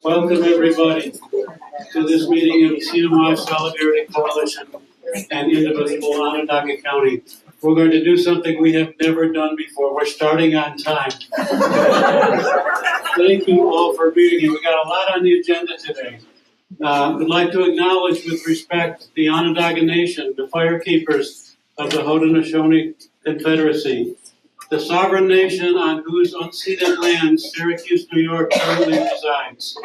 Welcome everybody to this meeting of the CNY Solidarity Coalition and Indivisible Onondaga County. We're going to do something we have never done before. We're starting on time. Thank you all for being here. We got a lot on the agenda today. I'd like to acknowledge with respect the Onondaga Nation, the firekeepers of the Haudenosaunee Confederacy, the sovereign nation on whose unceded lands Syracuse, New York currently resides.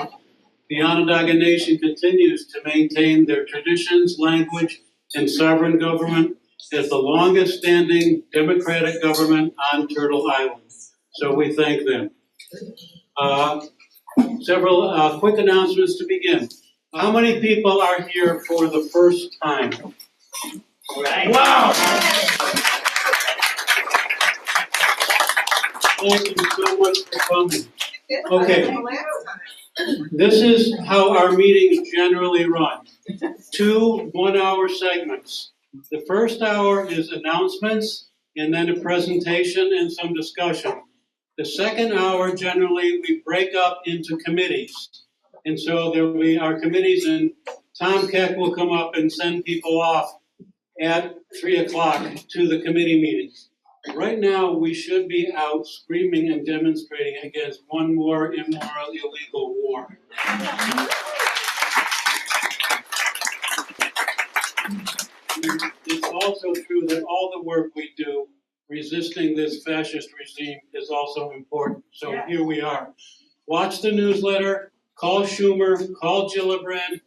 The Onondaga Nation continues to maintain their traditions, language, and sovereign government as the longest standing democratic government on Turtle Island. So we thank them. Several quick announcements to begin. How many people are here for the first time? Wow! Thank you so much for coming. Okay. This is how our meetings generally run. 2 one-hour segments. The first hour is announcements and then a presentation and some discussion. The second hour, generally, we break up into committees. And so there will be our committees, and Tom Keck will come up and send people off at 3 o'clock to the committee meetings. Right now, we should be out screaming and demonstrating against one more immoral, illegal war. It's also true that all the work we do resisting this fascist regime is also important. So here we are. Watch the newsletter, call Schumer, call Gillibrand,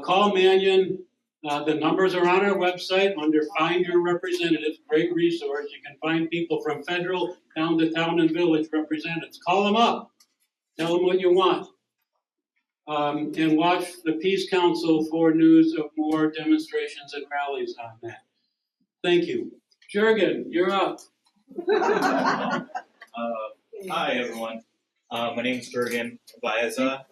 call Mannion. The numbers are on our website under Find Your Representatives, great resource. You can find people from federal down to town and village representatives. Call them up. Tell them what you want. And watch the Peace Council for news of more demonstrations and rallies on that. Thank you. Jurgen, you're up. Hi, everyone. My name is Jurgen Baeza.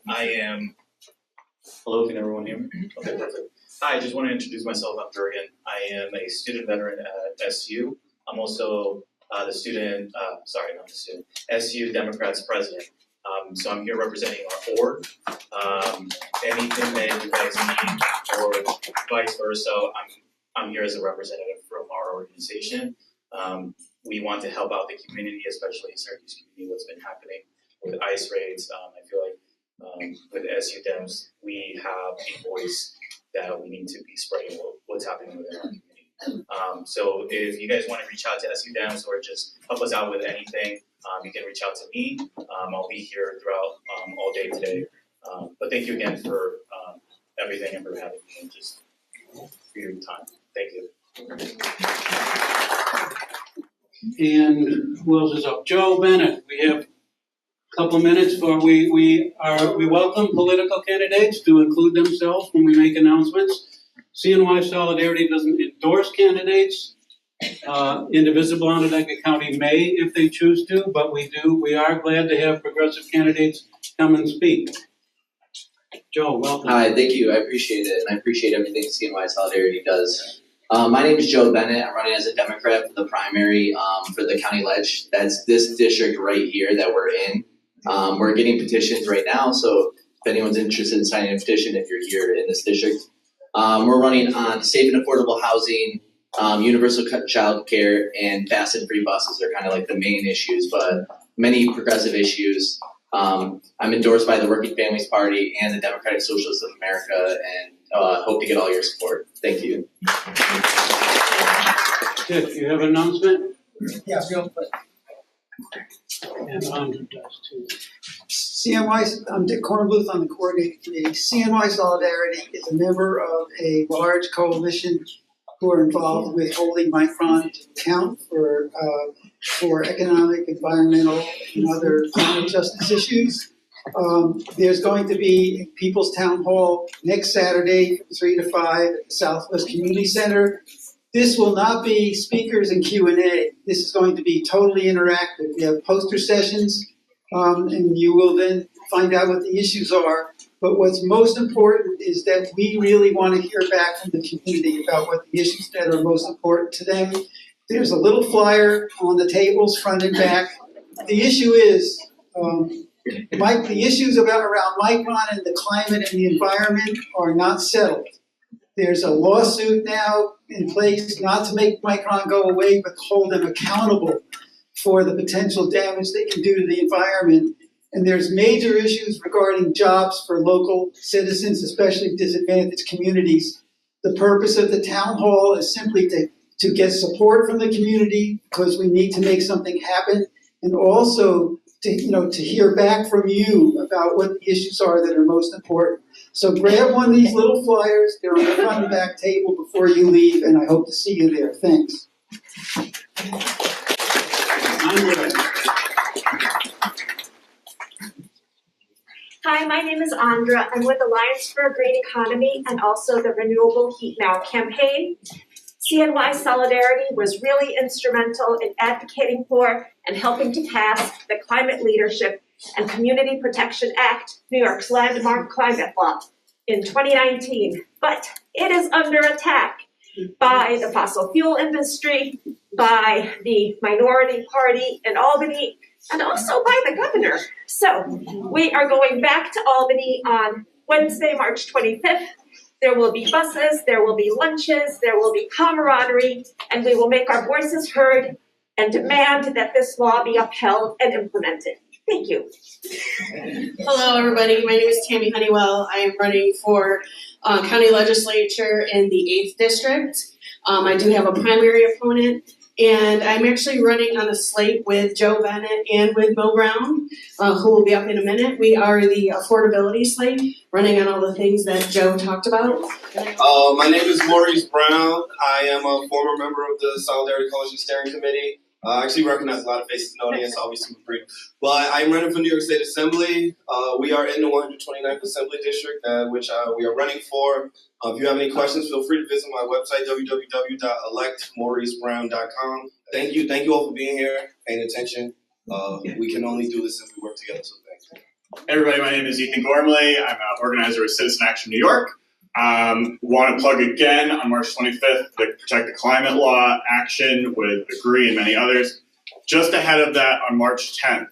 Hello, can everyone hear me? Okay, perfect. Hi, I just want to introduce myself. I'm Jurgen. I am a student veteran at SU. I'm also SU Democrats president. So I'm here representing our org. Anything that you guys need or vice versa, I'm here as a representative from our organization. We want to help out the community, especially Syracuse community, what's been happening with ICE raids. I feel like with SU Dems, we have a voice that we need to be spreading what's happening within our community. So if you guys want to reach out to SU Dems or just help us out with anything, you can reach out to me. I'll be here throughout all day today. But thank you again for everything and for having me and just for your time. Thank you. And who else is up? Joe Bennett. We have a couple minutes for we welcome political candidates to include themselves when we make announcements. CNY Solidarity doesn't endorse candidates. Indivisible Onondaga County may if they choose to, but we are glad to have progressive candidates come and speak. Joe, welcome. Hi, thank you. I appreciate it, and I appreciate everything CNY Solidarity does. My name is Joe Bennett. I'm running as a Democrat for the primary for the county ledge. That's this district right here that we're in. We're getting petitions right now, so if anyone's interested in signing a petition, if you're here in this district. We're running on safe and affordable housing, universal child care, and fast and free buses are kind of like the main issues, but many progressive issues. I'm endorsed by the Working Families Party and the Democratic Socialists of America, and hope to get all your support. Thank you. Tiff, you have an announcement? Yeah, real quick. And Andrew does too. CNY, I'm Dick Kornbluth on the coordinating committee. CNY Solidarity is a member of a large coalition who are involved with holding Micron to account for economic, environmental, and other climate justice issues. There's going to be a People's Town Hall next Saturday from 3 to 5 at the Southwest Community Center. This will not be speakers and Q&A. This is going to be totally interactive. We have poster sessions, and you will then find out what the issues are. But what's most important is that we really want to hear back from the community about what the issues that are most important to them. There's a little flyer on the tables, front and back. The issue is The issues around Micron and the climate and the environment are not settled. There's a lawsuit now in place not to make Micron go away, but hold them accountable for the potential damage they can do to the environment. And there's major issues regarding jobs for local citizens, especially disadvantaged communities. The purpose of the town hall is simply to get support from the community because we need to make something happen, and also to hear back from you about what the issues are that are most important. So grab one of these little flyers, they're on the front and back table before you leave, and I hope to see you there. Thanks. Hi, my name is Andra. I'm with Alliance for a Green Economy and also the Renewable Heat Now campaign. CNY Solidarity was really instrumental in advocating for and helping to pass the Climate Leadership and Community Protection Act, New York's landmark climate law, in 2019. But it is under attack by the fossil fuel industry, by the minority party in Albany, and also by the governor. So we are going back to Albany on Wednesday, March 25th. There will be buses, there will be lunches, there will be camaraderie, and we will make our voices heard and demand that this law be upheld and implemented. Thank you. Hello, everybody. My name is Tammy Honeywell. I am running for county legislature in the 8th district. I do have a primary opponent, and I'm actually running on a slate with Joe Bennett and with Mo Brown, who will be up in a minute. We are the affordability slate, running on all the things that Joe talked about. My name is Maurice Brown. I am a former member of the Solidarity Coalition Steering Committee. I actually recognize a lot of faces in the audience, so I'll be super brief. But I'm running for New York State Assembly. We are in the 129th Assembly District, which we are running for. If you have any questions, feel free to visit my website, www.electmauricebrown.com. Thank you all for being here, paying attention. We can only do this if we work together, so thanks. Hey everybody, my name is Ethan Gormley. I'm an organizer with Citizen Action New York. Want to plug again on March 25th the Protect the Climate Law action with Agree and many others. Just ahead of that on March 10th,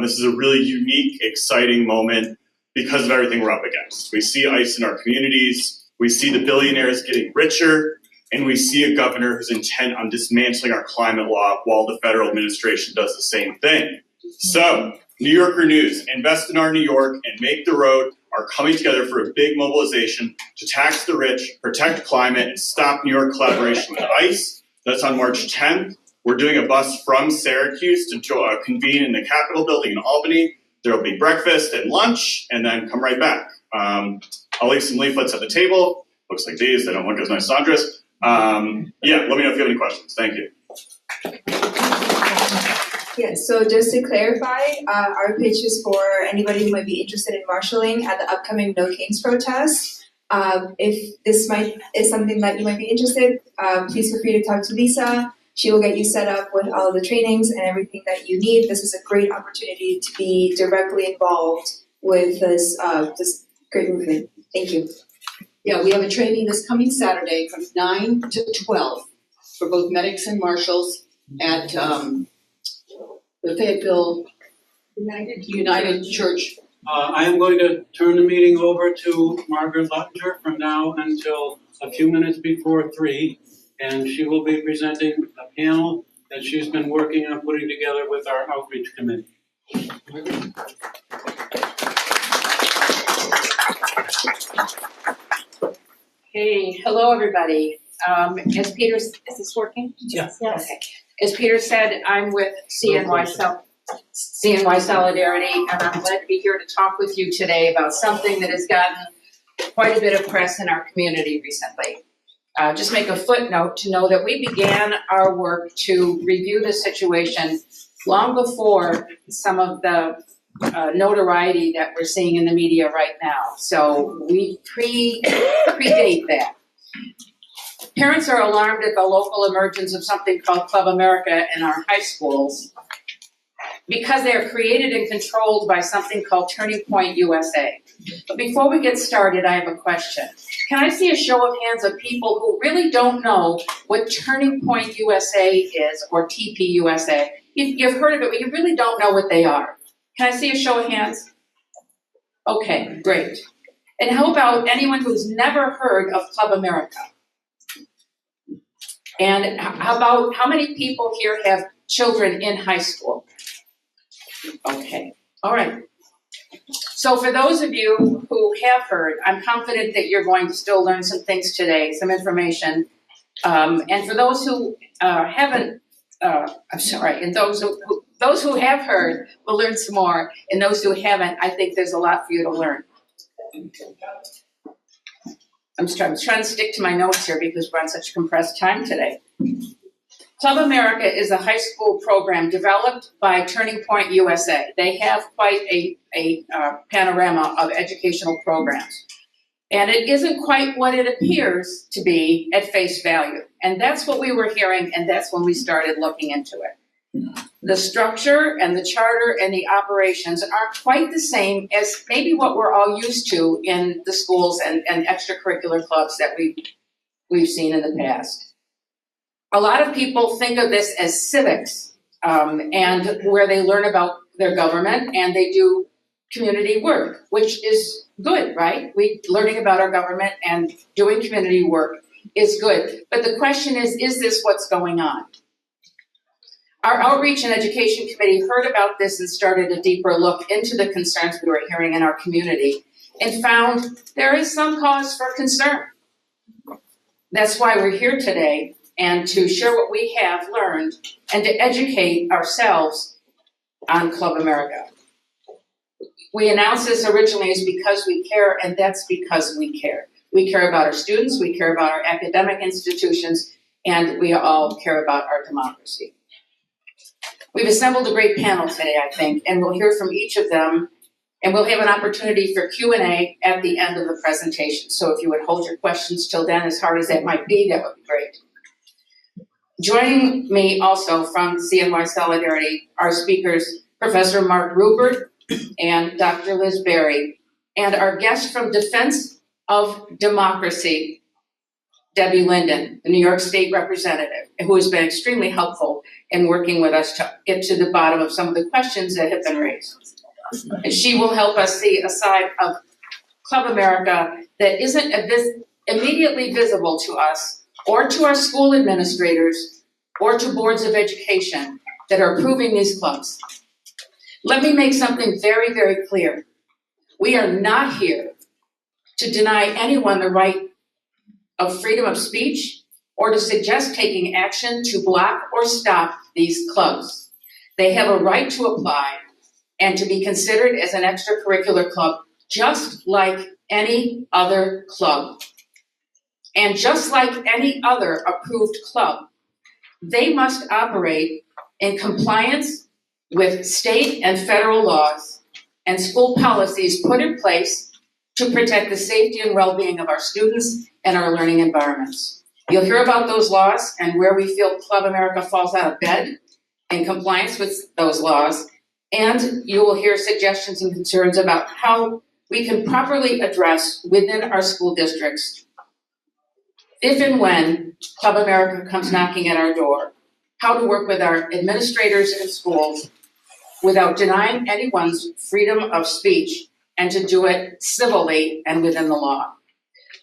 this is a really unique, exciting moment because of everything we're up against. We see ICE in our communities, we see the billionaires getting richer, and we see a governor who's intent on dismantling our climate law while the federal administration does the same thing. So, New Yorker News, Invest in Our New York and Make the Road are coming together for a big mobilization to tax the rich, protect climate, and stop New York collaboration with ICE. That's on March 10th. We're doing a bus from Syracuse to convene in the Capitol building in Albany. There will be breakfast and lunch, and then come right back. I'll leave some leaflets at the table. Looks like these. They don't look as nice as Sandra's. Let me know if you have any questions. Thank you. Yeah, so just to clarify, our pitch is for anybody who might be interested in marshalling at the upcoming No Kings protest. If this is something that you might be interested, please feel free to talk to Lisa. She will get you set up with all the trainings and everything that you need. This is a great opportunity to be directly involved with this great movement. Thank you. Yeah, we have a training this coming Saturday from 9 to 12 for both medics and marshals at the Fayetteville United Church. I am going to turn the meeting over to Margaret Luttinger from now until a few minutes before 3, and she will be presenting a panel that she's been working on putting together with our outreach committee. Hey, hello everybody. As Peter, is this working? Yes. Okay. As Peter said, I'm with CNY Solidarity, and I'm glad to be here to talk with you today about something that has gotten quite a bit of press in our community recently. Just make a footnote to know that we began our work to review the situation long before some of the notoriety that we're seeing in the media right now. So we predate that. Parents are alarmed at the local emergence of something called Club America in our high schools because they are created and controlled by something called Turning Point USA. But before we get started, I have a question. Can I see a show of hands of people who really don't know what Turning Point USA is, or TP USA? You've heard of it, but you really don't know what they are. Can I see a show of hands? Okay, great. And how about anyone who's never heard of Club America? And how about, how many people here have children in high school? Okay, all right. So for those of you who have heard, I'm confident that you're going to still learn some things today, some information. And for those who haven't, and those who have heard will learn some more, and those who haven't, I think there's a lot for you to learn. I'm trying to stick to my notes here because we're on such compressed time today. Club America is a high school program developed by Turning Point USA. They have quite a panorama of educational programs. And it isn't quite what it appears to be at face value. And that's what we were hearing, and that's when we started looking into it. The structure and the charter and the operations aren't quite the same as maybe what we're all used to in the schools and extracurricular clubs that we've seen in the past. A lot of people think of this as civics, and where they learn about their government and they do community work, which is good, right? Learning about our government and doing community work is good. But the question is this what's going on? Our Outreach and Education Committee heard about this and started a deeper look into the concerns we were hearing in our community and found there is some cause for concern. That's why we're here today, and to share what we have learned and to educate ourselves on Club America. We announced this originally as because we care, and that's because we care. We care about our students, we care about our academic institutions, and we all care about our democracy. We've assembled a great panel today, I think, and we'll hear from each of them, and we'll have an opportunity for Q&A at the end of the presentation. So if you would hold your questions till then, as hard as that might be, that would be great. Joining me also from CNY Solidarity are speakers, Professor Mark Rupert and Dr. Liz Berry, and our guest from Defense of Democracy, Debbie Linden, the New York State Representative, who has been extremely helpful in working with us to get to the bottom of some of the questions that have been raised. And she will help us see a side of Club America that isn't immediately visible to us or to our school administrators or to boards of education that are approving these clubs. Let me make something very, very clear. We are not here to deny anyone the right of freedom of speech or to suggest taking action to block or stop these clubs. They have a right to apply and to be considered as an extracurricular club, just like any other club. And just like any other approved club, they must operate in compliance with state and federal laws and school policies put in place to protect the safety and well-being of our students and our learning environments. You'll hear about those laws and where we feel Club America falls out of bed in compliance with those laws, and you will hear suggestions and concerns about how we can properly address within our school districts, if and when Club America comes knocking at our door, how to work with our administrators in schools without denying anyone's freedom of speech and to do it civilly and within the law.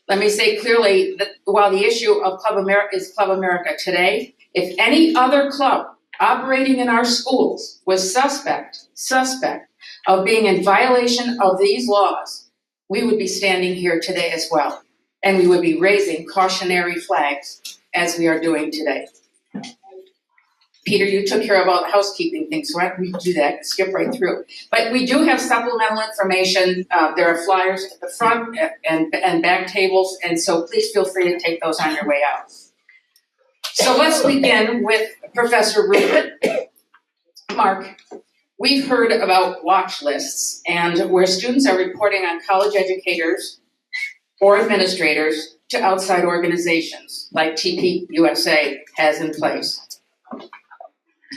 Let me say clearly that while the issue of Club America is Club America today, if any other club operating in our schools was suspect of being in violation of these laws, we would be standing here today as well. And we would be raising cautionary flags as we are doing today. Peter, you took care of all the housekeeping things, so I can do that, skip right through. But we do have supplemental information. There are flyers at the front and back tables, and so please feel free to take those on your way out. So let's begin with Professor Rupert. Mark, we've heard about watch lists and where students are reporting on college educators or administrators to outside organizations like TPUSA has in place.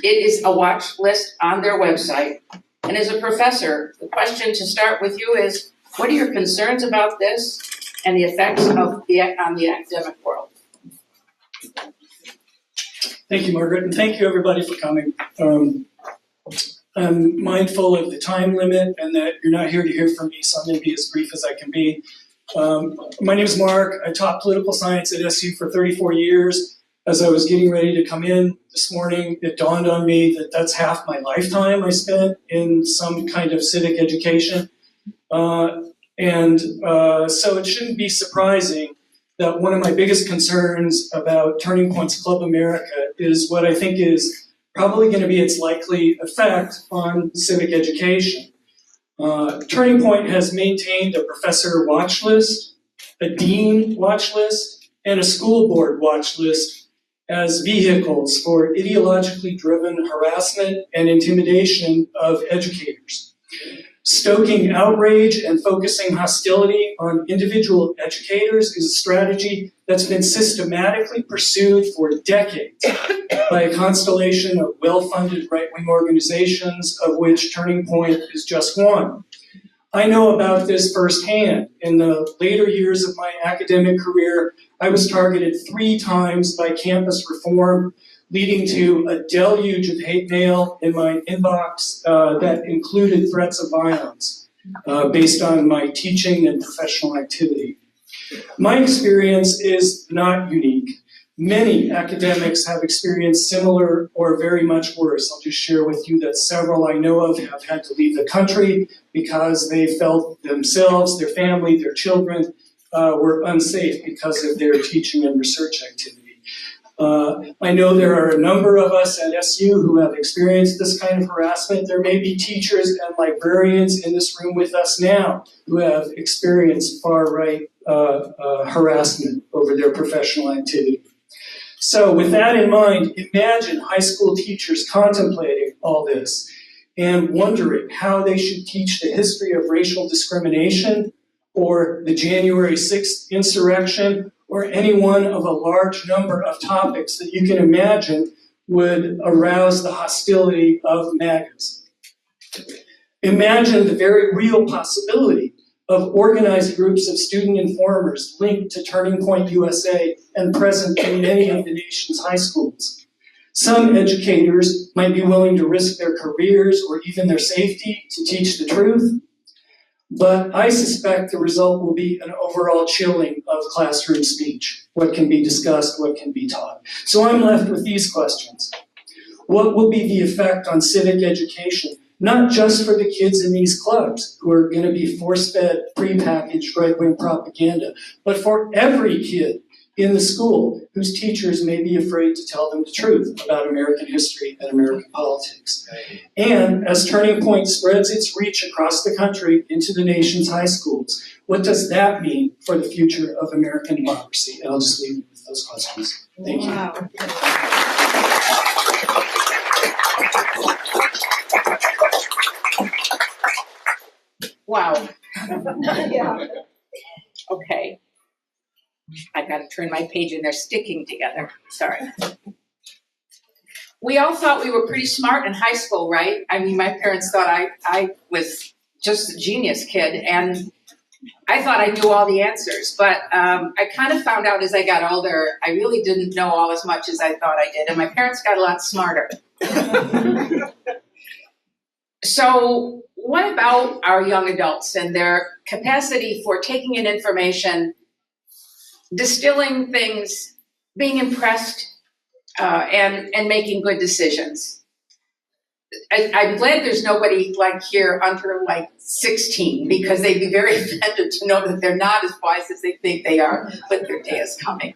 It is a watch list on their website. And as a professor, the question to start with you is, what are your concerns about this and the effects on the academic world? Thank you, Margaret, and thank you everybody for coming. I'm mindful of the time limit and that you're not here to hear from me, so I'm going to be as brief as I can be. My name is Mark. I taught political science at SU for 34 years. As I was getting ready to come in this morning, it dawned on me that that's half my lifetime I spent in some kind of civic education. So it shouldn't be surprising that one of my biggest concerns about Turning Point's Club America is what I think is probably going to be its likely effect on civic education. Turning Point has maintained a professor watch list, a dean watch list, and a school board watch list as vehicles for ideologically driven harassment and intimidation of educators. Stoking outrage and focusing hostility on individual educators is a strategy that's been systematically pursued for decades by a constellation of well-funded right-wing organizations, of which Turning Point is just one. I know about this firsthand. In the later years of my academic career, I was targeted 3 times by campus reform, leading to a deluge of hate mail in my inbox that included threats of violence based on my teaching and professional activity. My experience is not unique. Many academics have experienced similar or very much worse. I'll just share with you that several I know of have had to leave the country because they felt themselves, their family, their children were unsafe because of their teaching and research activity. I know there are a number of us at SU who have experienced this kind of harassment. There may be teachers and librarians in this room with us now who have experienced far-right harassment over their professional activity. So with that in mind, imagine high school teachers contemplating all this and wondering how they should teach the history of racial discrimination or the January 6th insurrection or any one of a large number of topics that you can imagine would arouse the hostility of MAGAs. Imagine the very real possibility of organized groups of student informers linked to Turning Point USA and present in many of the nation's high schools. Some educators might be willing to risk their careers or even their safety to teach the truth, but I suspect the result will be an overall chilling of classroom speech, what can be discussed, what can be taught. So I'm left with these questions. What will be the effect on civic education, not just for the kids in these clubs who are going to be force-fed, prepackaged right-wing propaganda, but for every kid in the school whose teachers may be afraid to tell them the truth about American history and American politics. And as Turning Point spreads its reach across the country into the nation's high schools, what does that mean for the future of American democracy? And I'll just leave you with those questions. Thank you. Wow. Yeah. Okay. I gotta turn my page and they're sticking together. Sorry. We all thought we were pretty smart in high school, right? I mean, my parents thought I was just a genius kid, and I thought I knew all the answers. But I kind of found out as I got older, I really didn't know all as much as I thought I did, and my parents got a lot smarter. So what about our young adults and their capacity for taking in information, distilling things, being impressed, and making good decisions? I'm glad there's nobody like here under like 16, because they'd be very offended to know that they're not as wise as they think they are, but their day is coming.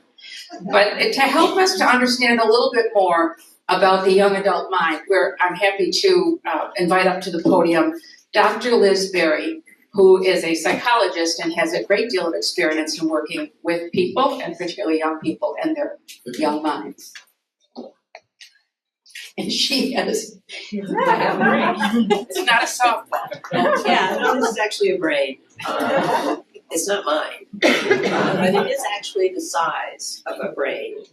But to help us to understand a little bit more about the young adult mind, I'm happy to invite up to the podium Dr. Liz Berry, who is a psychologist and has a great deal of experience in working with people, and particularly young people and their young minds. And she has, it's not a softball. Yeah, no, this is actually a brain. It's not mine, but it is actually the size of a brain.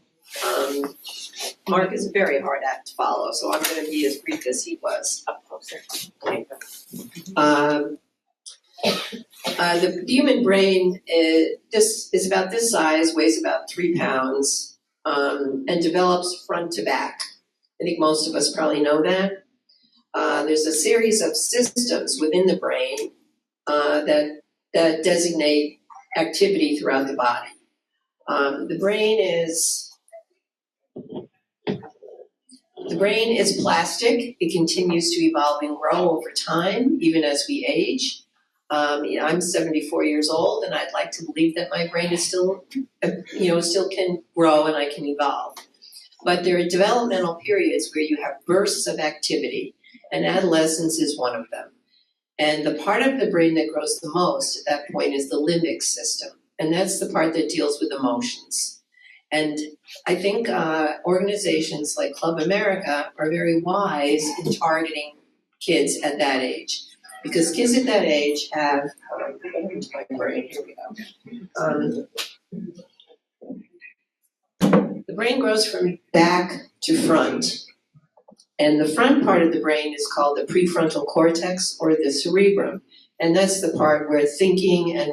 Mark is a very hard act to follow, so I'm going to be as brief as he was. Up closer. The human brain is about this size, weighs about 3 pounds, and develops front to back. I think most of us probably know that. There's a series of systems within the brain that designate activity throughout the body. The brain is plastic. It continues to evolve and grow over time, even as we age. I'm 74 years old, and I'd like to believe that my brain is still can grow and I can evolve. But there are developmental periods where you have bursts of activity, and adolescence is one of them. And the part of the brain that grows the most at that point is the limbic system, and that's the part that deals with emotions. And I think organizations like Club America are very wise in targeting kids at that age. Because kids at that age have, my brain, here we go. The brain grows from back to front. And the front part of the brain is called the prefrontal cortex or the cerebrum. And that's the part where thinking and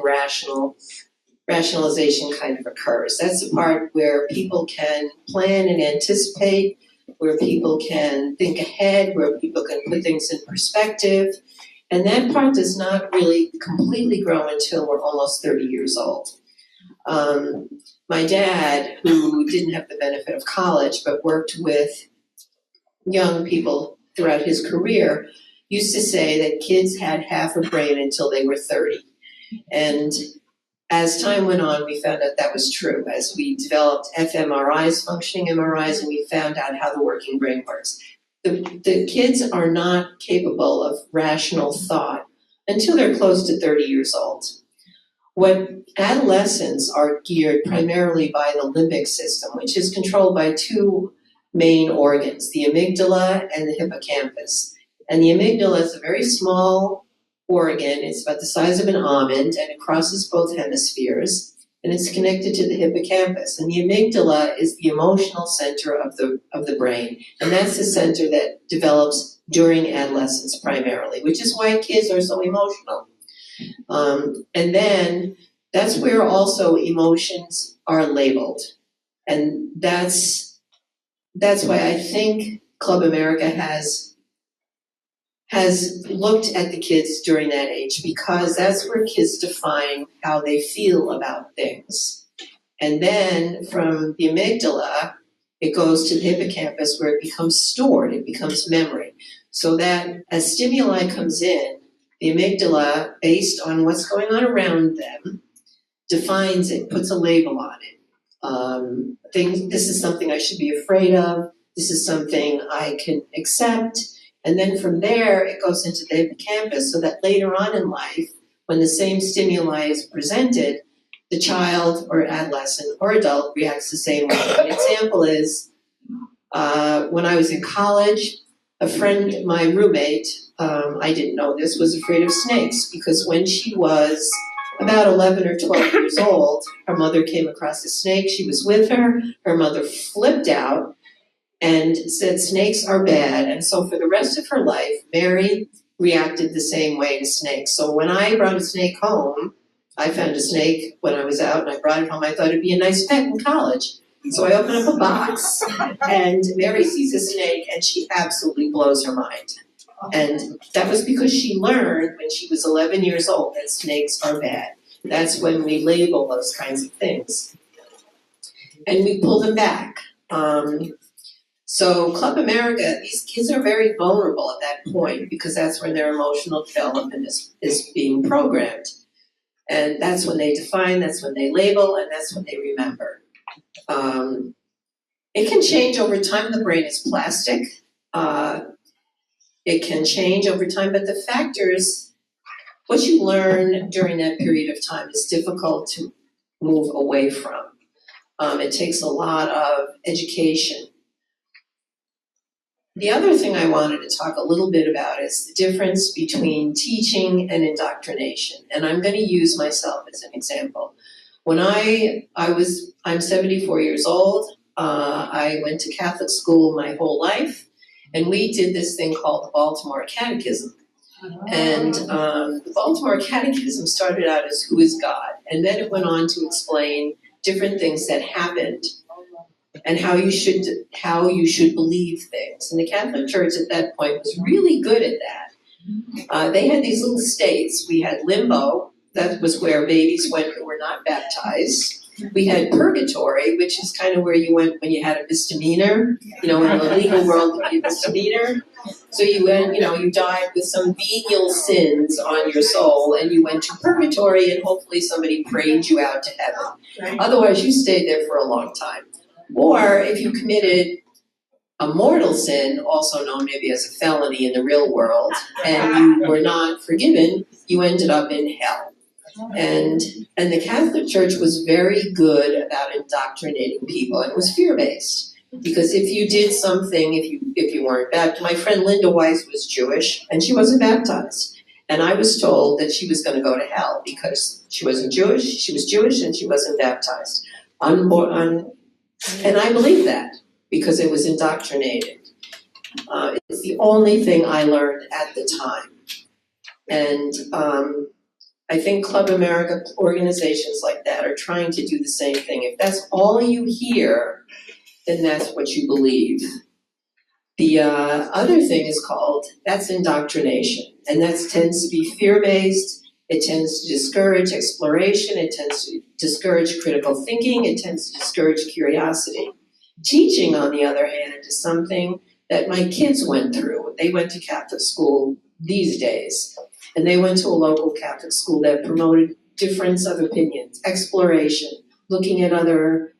rationalization kind of occurs. That's the part where people can plan and anticipate, where people can think ahead, where people can put things in perspective. And that part does not really completely grow until we're almost 30 years old. My dad, who didn't have the benefit of college but worked with young people throughout his career, used to say that kids had half a brain until they were 30. And as time went on, we found out that was true. As we developed fMRIs, functioning MRIs, and we found out how the working brain works. The kids are not capable of rational thought until they're close to 30 years old. When adolescents are geared primarily by the limbic system, which is controlled by two main organs, the amygdala and the hippocampus. And the amygdala is a very small organ. It's about the size of an almond, and it crosses both hemispheres. And it's connected to the hippocampus. And the amygdala is the emotional center of the brain. And that's the center that develops during adolescence primarily, which is why kids are so emotional. And then that's where also emotions are labeled. And that's why I think Club America has looked at the kids during that age, because that's where kids define how they feel about things. And then from the amygdala, it goes to the hippocampus where it becomes stored, it becomes memory. So that as stimuli comes in, the amygdala, based on what's going on around them, defines it, puts a label on it. This is something I should be afraid of, this is something I can accept. And then from there, it goes into the hippocampus so that later on in life, when the same stimuli is presented, the child or adolescent or adult reacts the same way. An example is when I was in college, a friend, my roommate, I didn't know this, was afraid of snakes because when she was about 11 or 12 years old, her mother came across a snake. She was with her. Her mother flipped out and said snakes are bad. And so for the rest of her life, Mary reacted the same way to snakes. So when I brought a snake home, I found a snake when I was out and I brought it home. I thought it'd be a nice pet in college. So I open up a box and Mary sees a snake and she absolutely blows her mind. And that was because she learned when she was 11 years old that snakes are bad. That's when we label those kinds of things. And we pull them back. So Club America, these kids are very vulnerable at that point because that's when their emotional development is being programmed. And that's when they define, that's when they label, and that's when they remember. It can change over time. The brain is plastic. It can change over time, but the factors, what you learn during that period of time is difficult to move away from. It takes a lot of education. The other thing I wanted to talk a little bit about is the difference between teaching and indoctrination. And I'm going to use myself as an example. When I'm 74 years old, I went to Catholic school my whole life, and we did this thing called the Baltimore Catechism. And the Baltimore Catechism started out as who is God? And then it went on to explain different things that happened and how you should believe things. And the Catholic Church at that point was really good at that. They had these little states. We had limbo, that was where babies went who were not baptized. We had purgatory, which is kind of where you went when you had a misdemeanor. In the legal world, it would be a misdemeanor. So you went, you died with some venial sins on your soul, and you went to purgatory, and hopefully somebody prayed you out to heaven. Otherwise, you stayed there for a long time. Or if you committed a mortal sin, also known maybe as a felony in the real world, and you were not forgiven, you ended up in hell. And the Catholic Church was very good about indoctrinating people, and it was fear-based. Because if you did something, if you weren't baptized, my friend Linda Weiss was Jewish, and she wasn't baptized. And I was told that she was going to go to hell because she wasn't Jewish, she was Jewish, and she wasn't baptized. And I believe that because it was indoctrinated. It's the only thing I learned at the time. And I think Club America organizations like that are trying to do the same thing. If that's all you hear, then that's what you believe. The other thing is that's indoctrination. And that tends to be fear-based. It tends to discourage exploration. It tends to discourage critical thinking. It tends to discourage curiosity. Teaching, on the other hand, is something that my kids went through. They went to Catholic school these days. And they went to a local Catholic school that promoted difference of opinions, exploration, looking at other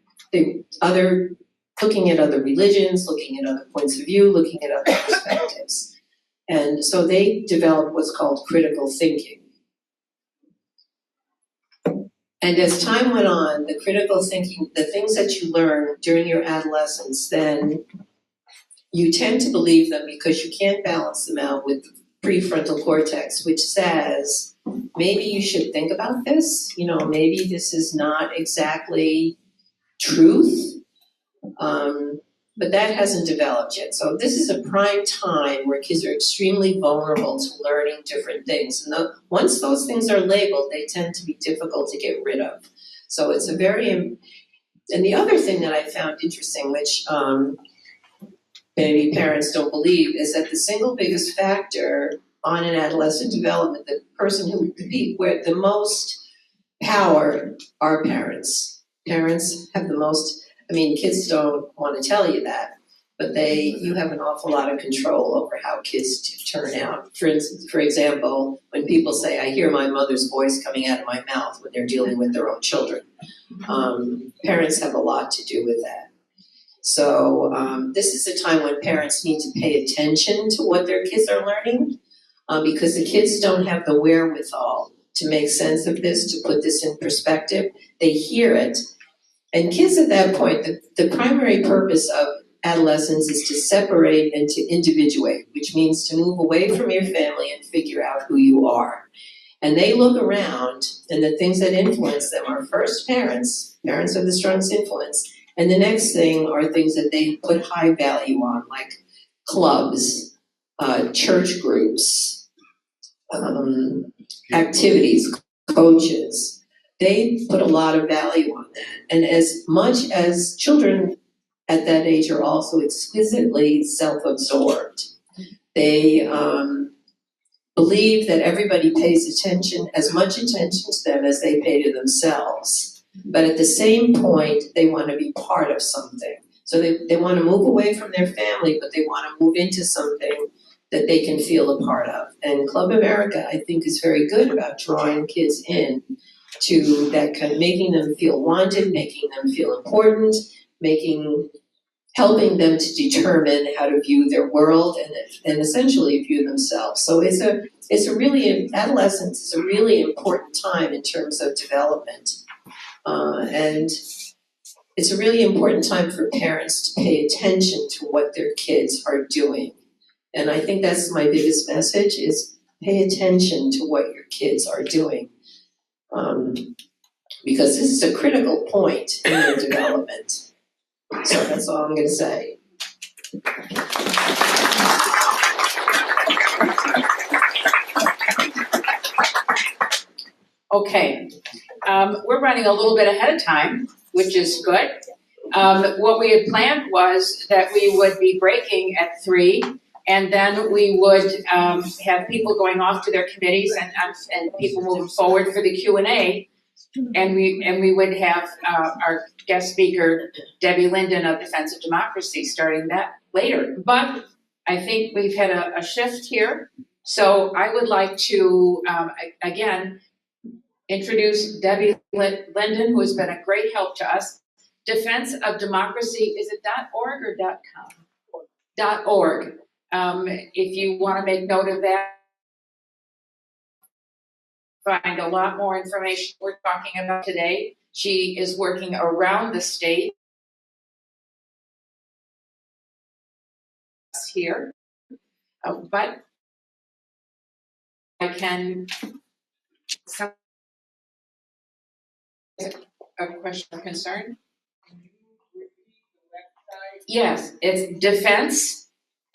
religions, looking at other points of view, looking at other perspectives. And so they developed what's called critical thinking. And as time went on, the critical thinking, the things that you learn during your adolescence, then you tend to believe them because you can't balance them out with prefrontal cortex, which says, maybe you should think about this, maybe this is not exactly truth, but that hasn't developed yet. So this is a prime time where kids are extremely vulnerable to learning different things. And once those things are labeled, they tend to be difficult to get rid of. So it's and the other thing that I found interesting, which maybe parents don't believe, is that the single biggest factor on an adolescent development, the person who where the most power are parents. Parents have the most, kids don't want to tell you that, but you have an awful lot of control over how kids turn out. For example, when people say, I hear my mother's voice coming out of my mouth when they're dealing with their own children, parents have a lot to do with that. So this is a time when parents need to pay attention to what their kids are learning, because the kids don't have the wherewithal to make sense of this, to put this in perspective. They hear it. And kids at that point, the primary purpose of adolescence is to separate and to individuate, which means to move away from your family and figure out who you are. And they look around, and the things that influence them are first parents. Parents are the strongest influence. And the next thing are things that they put high value on, like clubs, church groups, activities, coaches. They put a lot of value on that. And as much as children at that age are also exquisitely self-absorbed, they believe that everybody pays as much attention to them as they pay to themselves. But at the same point, they want to be part of something. So they want to move away from their family, but they want to move into something that they can feel a part of. And Club America, I think, is very good about drawing kids in to that kind of making them feel wanted, making them feel important, helping them to determine how to view their world and essentially view themselves. So adolescence is a really important time in terms of development. And it's a really important time for parents to pay attention to what their kids are doing. And I think that's my biggest message is pay attention to what your kids are doing. Because this is a critical point in their development. So that's all I'm going to say. Okay, we're running a little bit ahead of time, which is good. What we had planned was that we would be breaking at 3, and then we would have people going off to their committees and people moving forward for the Q&A. And we would have our guest speaker, Debbie Linden of Defense of Democracy, starting that later. But I think we've had a shift here. So I would like to, again, introduce Debbie Linden, who has been a great help to us. Defense of Democracy, is it .org or .com? .org. If you want to make note of that, find a lot more information we're talking about today. She is working around the state here, but I can, a question or concern? Yes, it's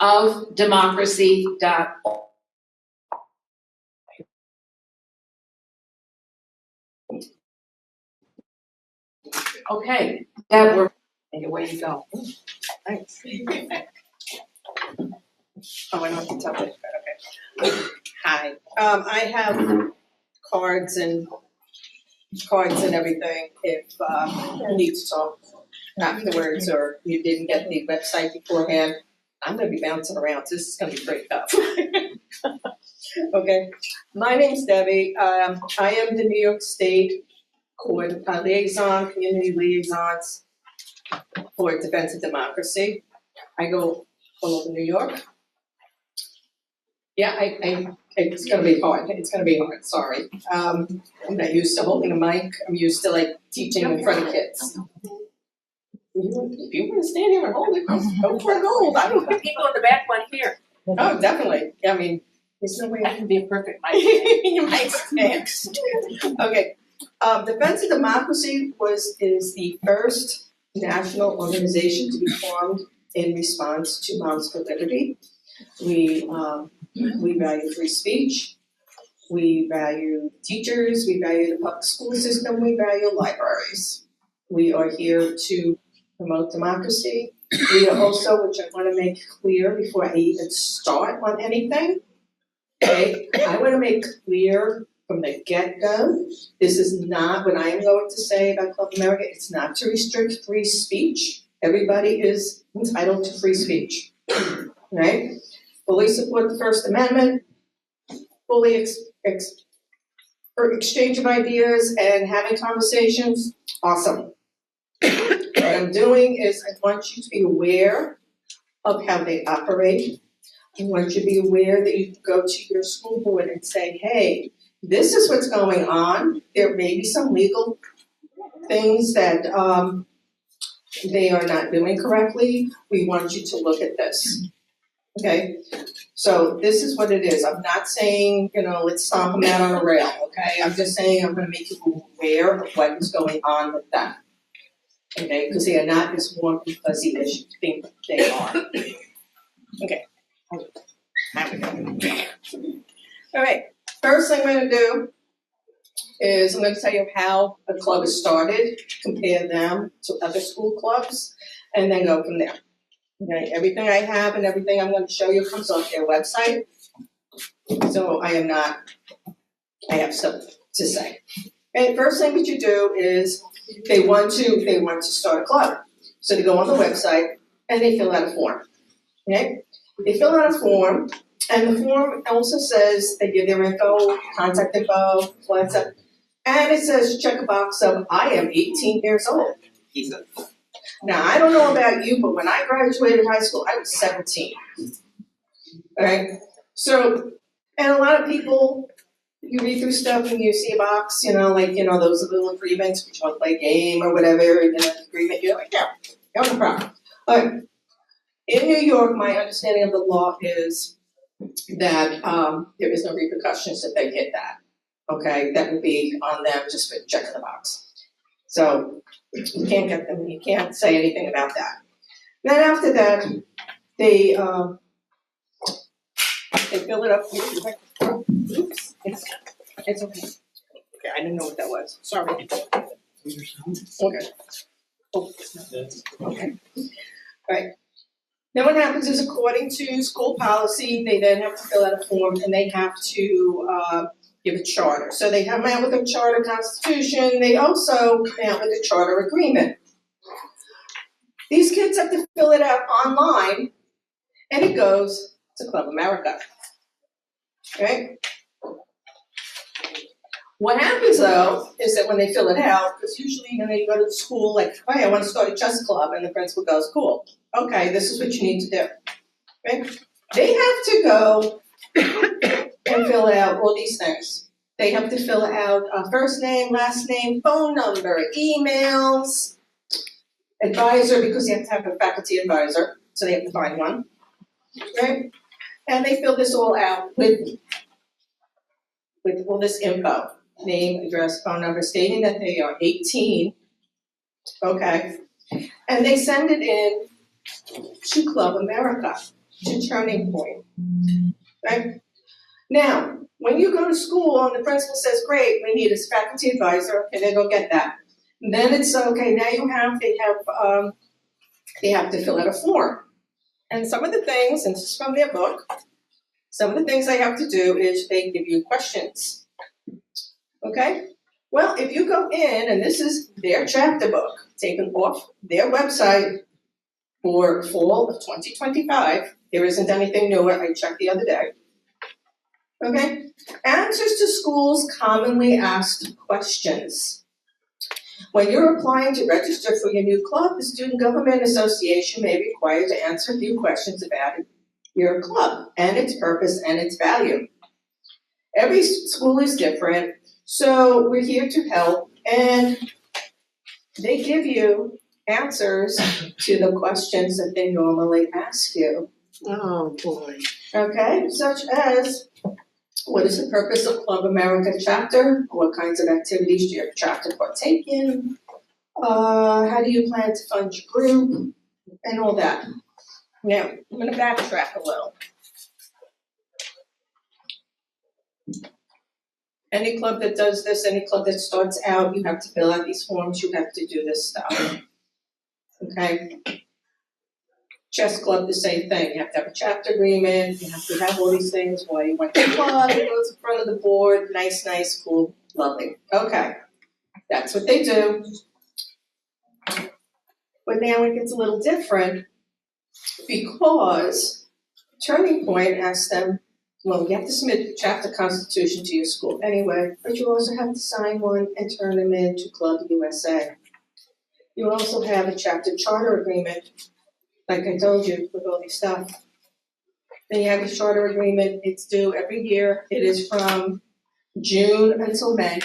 defenseofdemocracy.org. Okay, that we're, away you go. Thanks. Oh, I don't have to tell it, but okay. Hi, I have cards and everything if you need to talk afterwards or you didn't get the website beforehand. I'm gonna be bouncing around, so this is gonna be pretty tough. Okay, my name's Debbie. I am the New York State liaison, community liaisons for Defense of Democracy. I go all over New York. Yeah, it's gonna be hard. It's gonna be hard, sorry. I'm not used to holding a mic. I'm used to like teaching in front of kids. If you wanna stand here and hold it, go for gold. I don't know. People in the back want to hear. Oh, definitely. I mean, there's no way That can be a perfect mic. you might stand. Okay. Defense of Democracy is the first national organization to be formed in response to Moms for Liberty. We value free speech, we value teachers, we value the public school system, we value libraries. We are here to promote democracy. We are also, which I want to make clear before I even start on anything, okay, I want to make clear from the get-go, this is not what I am going to say about Club America. It's not to restrict free speech. Everybody is entitled to free speech, right? Fully support the First Amendment, fully for exchange of ideas and having conversations, awesome. What I'm doing is I want you to be aware of how they operate. I want you to be aware that you can go to your school board and say, hey, this is what's going on. There may be some legal things that they are not doing correctly. We want you to look at this. Okay, so this is what it is. I'm not saying, let's stomp them out on a rail, okay? I'm just saying I'm gonna make you aware of what is going on with them. Okay, because they are not as warm and fuzzy as you think they are. Okay. All right, first thing I'm gonna do is I'm gonna tell you how a club is started, compare them to other school clubs, and then go from there. Okay, everything I have and everything I'm going to show you comes off their website. So I have something to say. Okay, first thing that you do is they want to start a club. So they go on the website and they fill out a form. Okay? They fill out a form and the form also says they give their info, contact info, WhatsApp, and it says check a box of I am 18 years old. Now, I don't know about you, but when I graduated high school, I was 17. All right? So, and a lot of people, you read through stuff and you see a box, those little agreements, which want to play a game or whatever, agreement, you're like, yeah, no problem. All right. In New York, my understanding of the law is that there is no repercussions if they hit that. Okay? That would be on them just for checking the box. So, you can't get them, you can't say anything about that. Then after that, they fill it up. Oops, it's okay. Okay, I didn't know what that was, sorry. Okay, Oh, okay. Right. Then what happens is, according to school policy, they then have to fill out a form and they have to give a charter. So they come out with a charter constitution. They also come out with a charter agreement. These kids have to fill it out online, and it goes to Club America. Right? What happens though is that when they fill it out, because usually when they go to the school, like, hey, I want to start a chess club, and the principal goes, cool, okay, this is what you need to do. Right? They have to go and fill out all these things. They have to fill out first name, last name, phone number, emails, advisor, because you have to have a faculty advisor, so they have to find one. Right? And they fill this all out with all this info. Name, address, phone number, stating that they are 18, okay? And they send it in to Club America, to Turning Point, right? Now, when you go to school and the principal says, great, we need a faculty advisor, okay, they go get that. And then it's, okay, now they have to fill out a form. And some of the things, and this is from their book, some of the things they have to do is they give you questions. Okay? Well, if you go in, and this is their chapter book, taken off their website for fall of 2025. There isn't anything newer, I checked the other day. Okay? Answers to schools commonly asked questions. When you're applying to register for your new club, the Student Government Association may be required to answer a few questions about your club and its purpose and its value. Every school is different, so we're here to help, and they give you answers to the questions that they normally ask you. Oh, boy. Okay, such as, what is the purpose of Club America chapter? What kinds of activities do your chapter partake in? How do you plan to fund your group? And all that. Now, I'm going to backtrack a little. Any club that does this, any club that starts out, you have to fill out these forms, you have to do this stuff. Okay? Chess club, the same thing. You have to have a chapter agreement, you have to have all these things while you went to the club, it goes in front of the board, nice, cool, lovely. Okay, that's what they do. But now it gets a little different because Turning Point asks them, well, you have to submit the chapter constitution to your school anyway, but you also have to sign one and turn them in to Club USA. You also have a chapter charter agreement, like I told you, with all these stuff. Then you have a charter agreement, it's due every year. It is from June until May.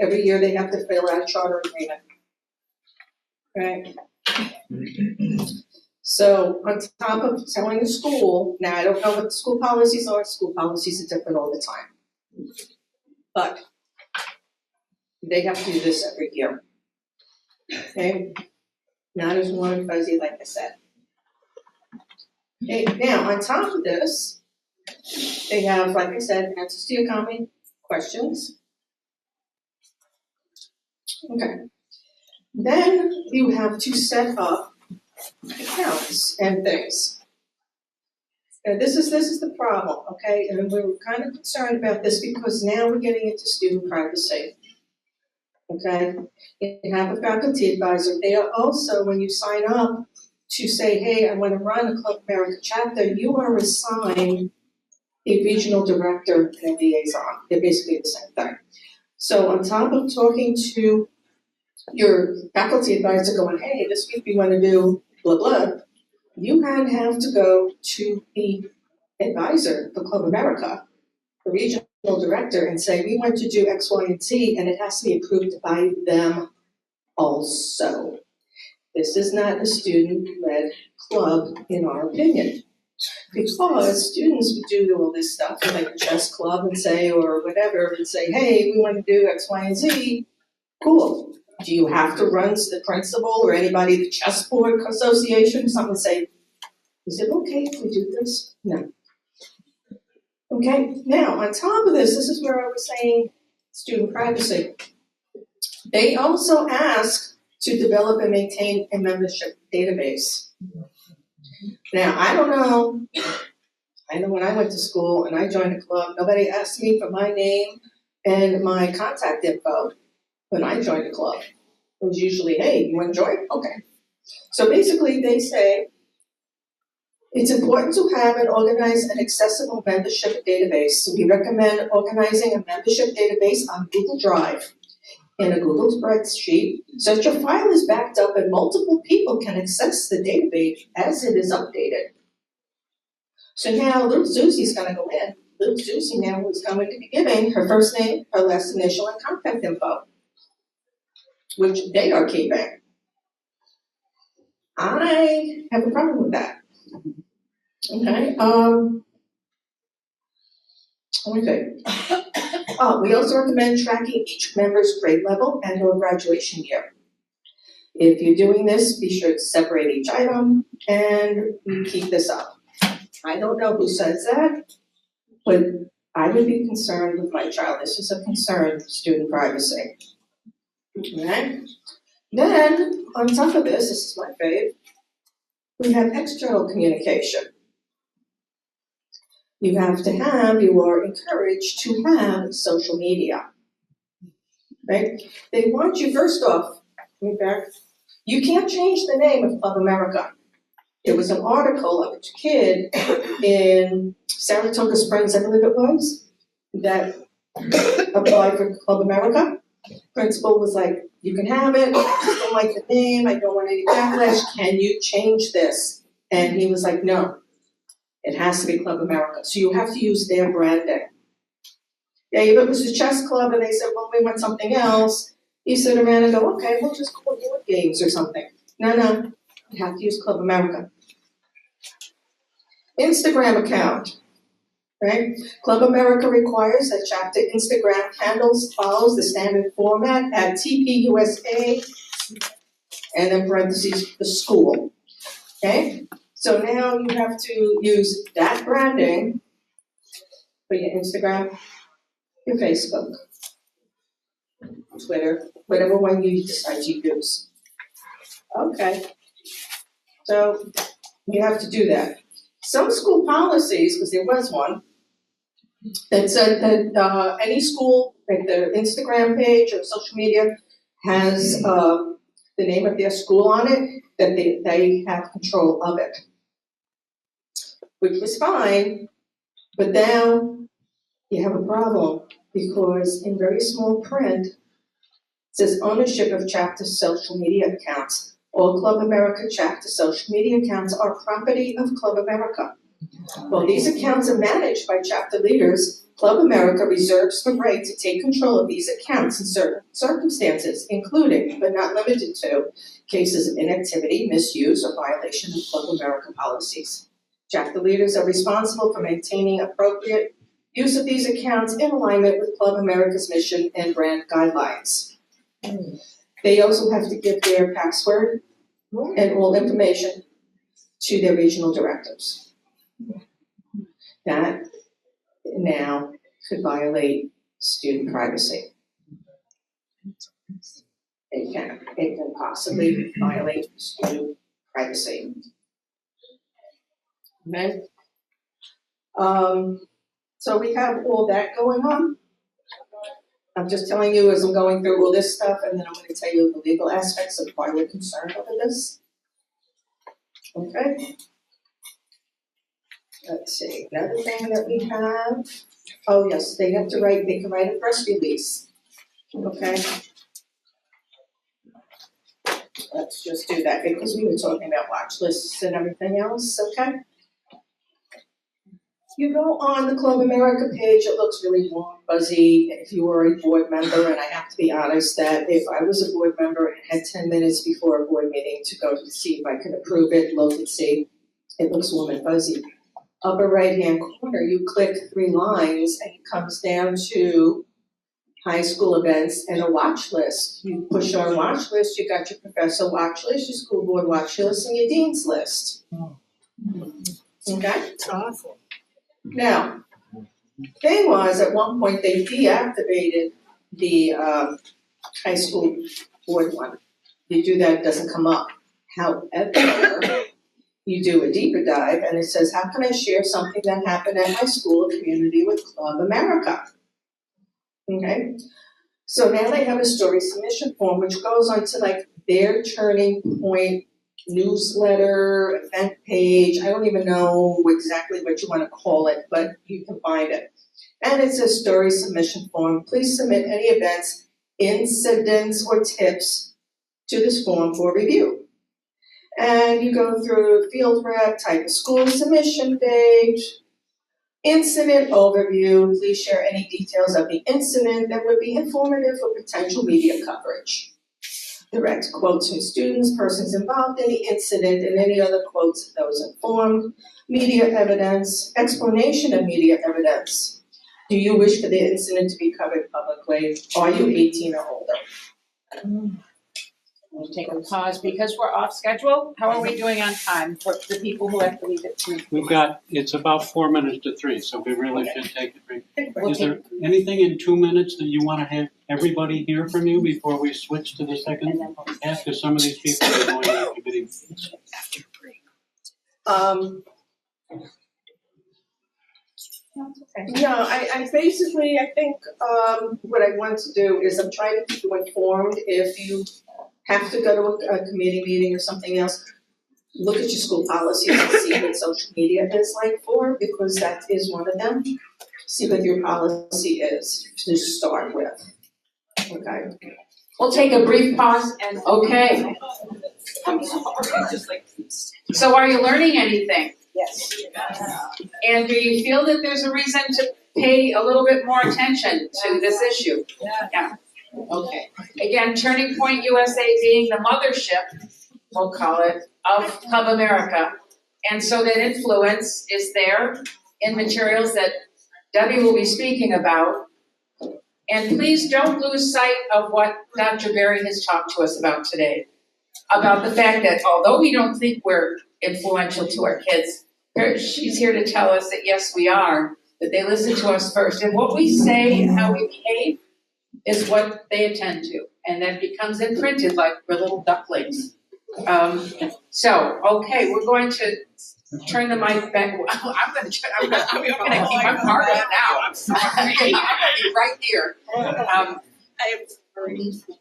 Every year they have to fill out a charter agreement. Right? So on top of telling the school, now I don't know what the school policies are different all the time. But they have to do this every year. Okay? Not as warm and fuzzy like I said. Okay, now on top of this, they have, like I said, answers to your common questions. Okay. Then you have to set up accounts and things. And this is the problem, okay? And we're kind of concerned about this because now we're getting into student privacy. Okay? You have a faculty advisor. They are also, when you sign up to say, hey, I want to run a Club America chapter, you are assigned a regional director and a liaison. They're basically the same thing. So on top of talking to your faculty advisor going, hey, this week we want to do blah, blah, you have to go to the advisor for Club America, the regional director, and say, we want to do X, Y, and Z, and it has to be approved by them also. This is not a student-led club, in our opinion. Because students would do all this stuff, like a chess club and say, or whatever, and say, hey, we want to do X, Y, and Z. Cool. Do you have to run to the principal or anybody at the chessboard association or something and say, is it okay if we do this? No. Okay, now on top of this is where I was saying student privacy. They also ask to develop and maintain a membership database. Now, I don't know. I know when I went to school and I joined a club, nobody asked me for my name and my contact info when I joined a club. It was usually, hey, you want to join? Okay. So basically they say it's important to have and organize an accessible membership database. So we recommend organizing a membership database on Google Drive in a Google spreadsheet, so that your file is backed up and multiple people can access the database as it is updated. So now little Susie's gonna go in. Little Susie now is going to be giving her first name, her last initial, and contact info, which they are keeping. I have a problem with that. Okay, okay. We also recommend tracking each member's grade level and or graduation year. If you're doing this, be sure to separate each item and keep this up. I don't know who says that, but I would be concerned with my child. This is a concern, student privacy. Okay? Then, on top of this is my fave, we have external communication. You are encouraged to have social media, right? They want you, first off, in fact, you can't change the name of Club America. There was an article of a kid in Saratoga Springs, I believe it was, that applied for Club America. Principal was like, you can have it, I just don't like the name, I don't want any backlash, can you change this? And he was like, no. It has to be Club America. So you have to use their branding. Yeah, if it was a chess club and they said, well, we want something else, you sit around and go, okay, we'll just call it board games or something. No, you have to use Club America. Instagram account, right? Club America requires that chapter Instagram handles follows the standard format at TPUSA and in parentheses, the school, okay? So now you have to use that branding for your Instagram, your Facebook, Twitter, whatever one you decide to use. Okay, so you have to do that. Some school policies, because there was one, that said that any school, like their Instagram page or social media, has the name of their school on it, that they have control of it. Which was fine, but now you have a problem because in very small print, it says ownership of chapter social media accounts. All Club America chapter social media accounts are property of Club America. While these accounts are managed by chapter leaders, Club America reserves the right to take control of these accounts in certain circumstances, including, but not limited to, cases of inactivity, misuse, or violation of Club America policies. Chapter leaders are responsible for maintaining appropriate use of these accounts in alignment with Club America's mission and brand guidelines. They also have to give their password and all information to their regional directors. That now could violate student privacy. It can possibly violate student privacy. Okay? So we have all that going on. I'm just telling you as I'm going through all this stuff, and then I'm going to tell you the legal aspects of why we're concerned over this. Okay? Let's see, another thing that we have, oh yes, they can write a press release. Okay? Let's just do that because we were talking about watch lists and everything else, okay? You go on the Club America page, it looks really warm, fuzzy. If you were a board member, and I have to be honest that if I was a board member and had 10 minutes before a board meeting to go to see if I could approve it, look and see, it looks warm and fuzzy. Upper right-hand corner, you click 3 lines and it comes down to high school events and a watch list. You push on watch list, you got your professor watch list, your school board watch list, and your dean's list. Okay? It's awful. Now, thing was, at one point, they deactivated the high school board one. you do that, it doesn't come up. However, you do a deeper dive and it says, how can I share something that happened at my school or community with Club America? Okay, so now they have a story submission form which goes onto like their turning point newsletter, event page. I don't even know exactly what you want to call it, but you can find it. And it's a story submission form. Please submit any events, incidents, or tips to this form for review. And you go through field rep, type of school, submission date, incident overview. Please share any details of the incident that would be informative for potential media coverage. Direct quotes from students, persons involved in the incident, and any other quotes of those informed. Media evidence, explanation of media evidence. Do you wish for the incident to be covered publicly? Are you 18 or older? We'll take a pause because we're off schedule. How are we doing on time for the people who have to leave at 3? It's about 4 minutes to 3, so we really should take a break. We'll Is there anything in 2 minutes that you want to have everybody hear from you before we switch to the second half? Because some of these people are going to committee. No, I basically, I think, what I want to do is I'm trying to keep you informed. If you have to go to a committee meeting or something else, look at your school policies and see what social media is like for, because that is one of them. See what your policy is to start with. Okay. We'll take a brief pause and, okay. So are you learning anything? Yes. And do you feel that there's a reason to pay a little bit more attention to this issue? Yeah. Okay. Again, Turning Point USA being the mothership, we'll call it, of Club America. And so that influence is there in materials that Debbie will be speaking about. And please don't lose sight of what Dr. Berry has talked to us about today. About the fact that although we don't think we're influential to our kids, she's here to tell us that yes, we are, that they listen to us first. And what we say and how we behave is what they attend to. And that becomes imprinted like we're little ducklings. So, okay, we're going to turn the mic back. I'm gonna keep my part on now. I'm sorry. I'm gonna be right here.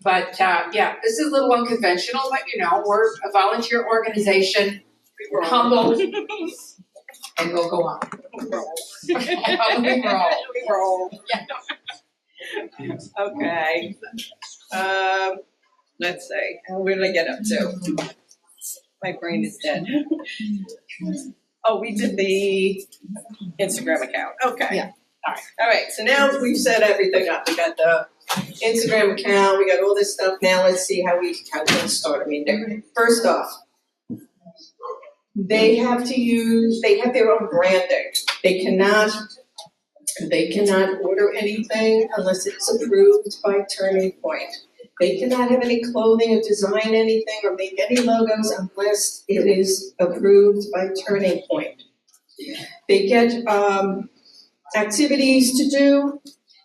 But yeah, this is a little unconventional, but you know, we're a volunteer organization. We're humble, and we'll go on. We roll. Yeah. Okay. Let's see. Where did I get up to? My brain is dead. Oh, we did the Instagram account. Okay. Yeah. All right. So now we've set everything up. We got the Instagram account. We got all this stuff. Now let's see how we can start. I mean, first off, they have their own branding. They cannot order anything unless it's approved by Turning Point. They cannot have any clothing or design anything or make any logos unless it is approved by Turning Point. They get activities to do.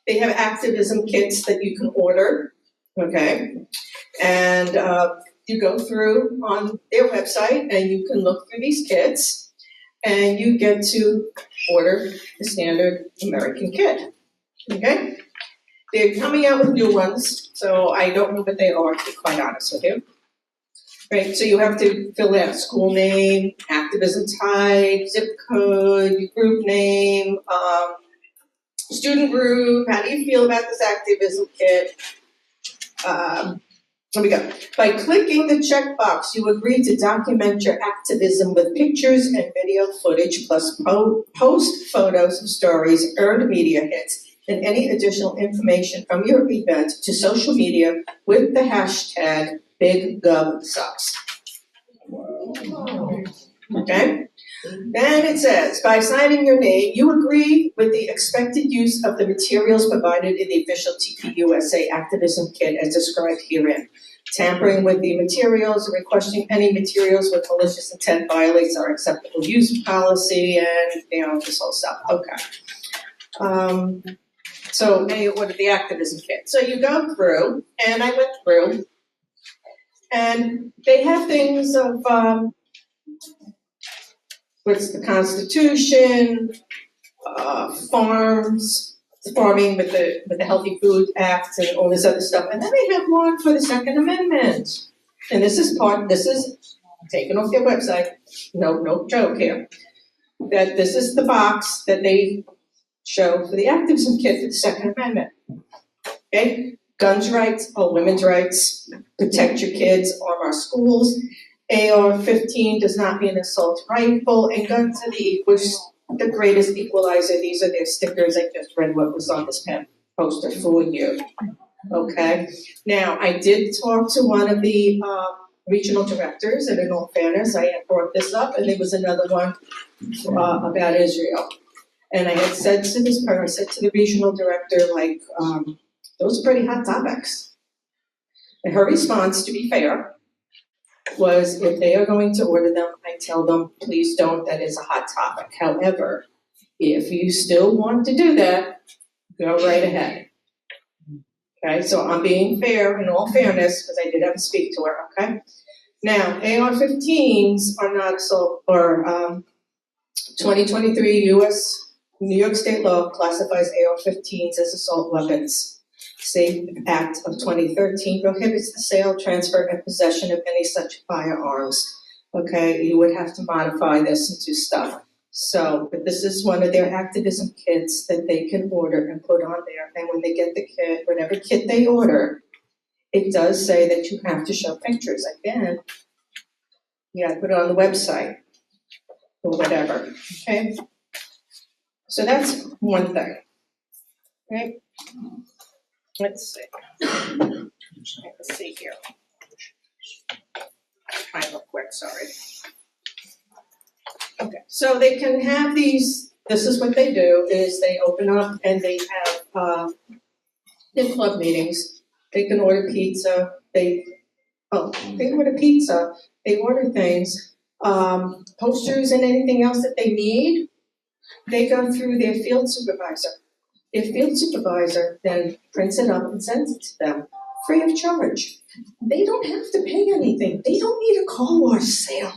They have activism kits that you can order, okay? And you go through on their website and you can look through these kits and you get to order the standard American kit, okay? They're coming out with new ones, so I don't know what they are, to be quite honest with you. Right, so you have to fill out school name, activism type, zip code, group name, student group, how do you feel about this activism kit? Here we go. By clicking the checkbox, you agree to document your activism with pictures and video footage, plus post photos and stories, earned media hits, and any additional information from your event to social media with the hashtag BigGovSucks. Okay? Then it says, by signing your name, you agree with the expected use of the materials provided in the official TPUSA activism kit as described herein. Tampering with the materials or requesting any materials with malicious intent violates our acceptable use policy and, this whole stuff. Okay. So now you ordered the activism kit. So you go through, and I went through, And they have things of, what's the Constitution, farming with the Healthy Food Act and all this other stuff. And then they have one for the Second Amendment. And this is taken off their website, no joke here, that this is the box that they show for the activism kit for the Second Amendment. Okay? Guns rights, women's rights, protect your kids, arm our schools. AR-15 does not mean assault rifle, and guns are the greatest equalizer. These are their stickers. I just read what was on this poster for you. Okay? Now, I did talk to one of the regional directors, and in all fairness, I had brought this up, and there was another one about Israel. And I had said to this person, to the regional director, like, those are pretty hot topics. And her response, to be fair, was if they are going to order them, I tell them, please don't, that is a hot topic. However, if you still want to do that, go right ahead. Okay, so I'm being fair in all fairness, because I did have to speak to her, okay? Now, AR-15s are not 2023 U.S. New York State law classifies AR-15s as assault weapons. Safe Act of 2013 prohibits the sale, transfer, and possession of any such firearms. Okay, you would have to modify this into stuff. So, but this is one of their activism kits that they can order and put on there. And when they get the kit, whatever kit they order, it does say that you have to show pictures. Again, you gotta put it on the website or whatever. Okay, so that's one thing. Okay. Let's see here. Try real quick, sorry. Okay, so they can have these, this is what they do, is they open up and they have, in club meetings, they can order pizza, they order pizza, they order things, posters and anything else that they need, they go through their field supervisor. Their field supervisor then prints it up and sends it to them free of charge. They don't have to pay anything. They don't need a car wash sale.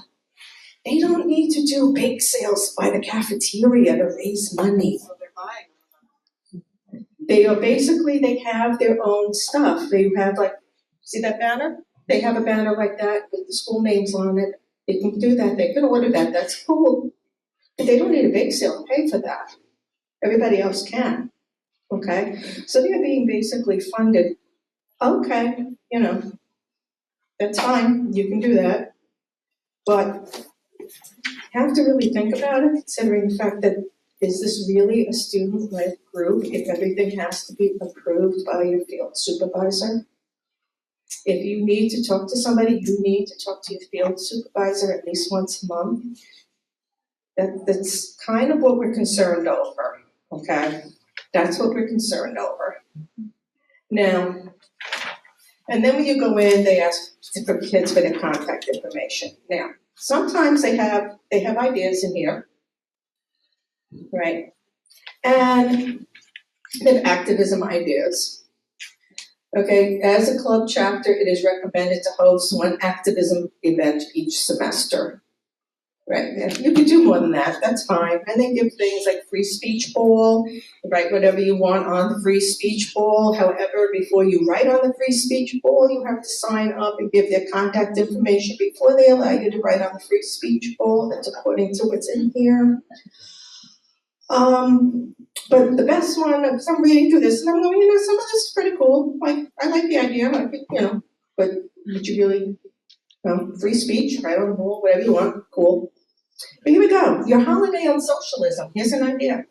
They don't need to do bake sales by the cafeteria to raise money. They are basically, they have their own stuff. They have see that banner? They have a banner like that with the school names on it. They can do that. They can order that. That's cool. But they don't need a bake sale to pay for that. Everybody else can. Okay, so they're being basically funded. Okay, that's fine, you can do that. But you have to really think about it, considering the fact that is this really a student-led group if everything has to be approved by your field supervisor? If you need to talk to somebody, you need to talk to your field supervisor at least once a month. That's kind of what we're concerned over, okay? That's what we're concerned over. Now, and then when you go in, they ask for kids for their contact information. Now, sometimes they have ideas in here, right? And they have activism ideas. Okay, as a club chapter, it is recommended to host one activism event each semester. Right, yeah. You can do more than that, that's fine. And they give things like free speech bowl, write whatever you want on the free speech bowl. However, before you write on the free speech bowl, you have to sign up and give their contact information before they allow you to write on the free speech bowl. That's according to what's in here. But the best one, because I'm reading through this and I'm going, some of this is pretty cool. I like the idea, but would you really, free speech, write on the wall, whatever you want, cool. But here we go. Your holiday on socialism. Here's an idea.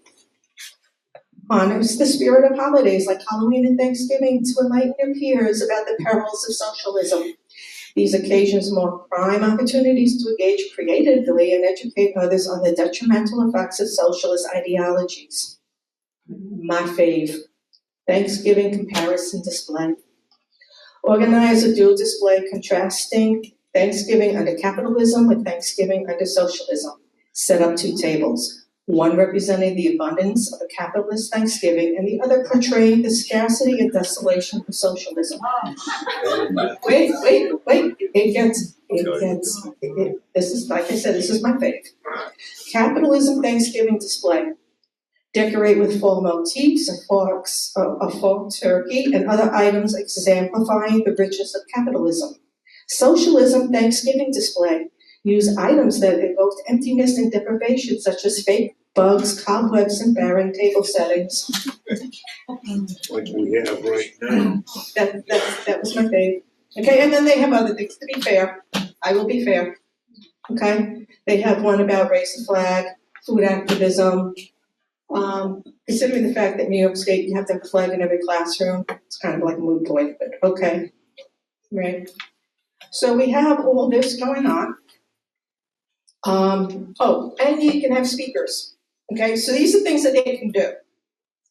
Honors the spirit of holidays like Halloween and Thanksgiving to enlighten your peers about the perils of socialism. These occasions mark prime opportunities to engage creatively and educate others on the detrimental effects of socialist ideologies. My fave. Thanksgiving comparison display. Organize a dual display contrasting Thanksgiving under capitalism with Thanksgiving under socialism. Set up 2 tables, one representing the abundance of a capitalist Thanksgiving and the other portraying the scarcity and desolation of socialism. Wait. this is, like I said, this is my fave. Capitalism Thanksgiving display. Decorate with fall motifs, a fork turkey, and other items exemplifying the riches of capitalism. Socialism Thanksgiving display. Use items that evoke emptiness and deprivation, such as fake bugs, cobwebs, and barren table settings. Like we have right now. That was my fave. Okay, and then they have other things, to be fair. I will be fair. Okay? They have one about raise the flag, food activism. Considering the fact that New York State, you have to have a flag in every classroom, it's kind of like a moot point, but okay. Right? So we have all this going on. And you can have speakers. Okay, so these are things that they can do,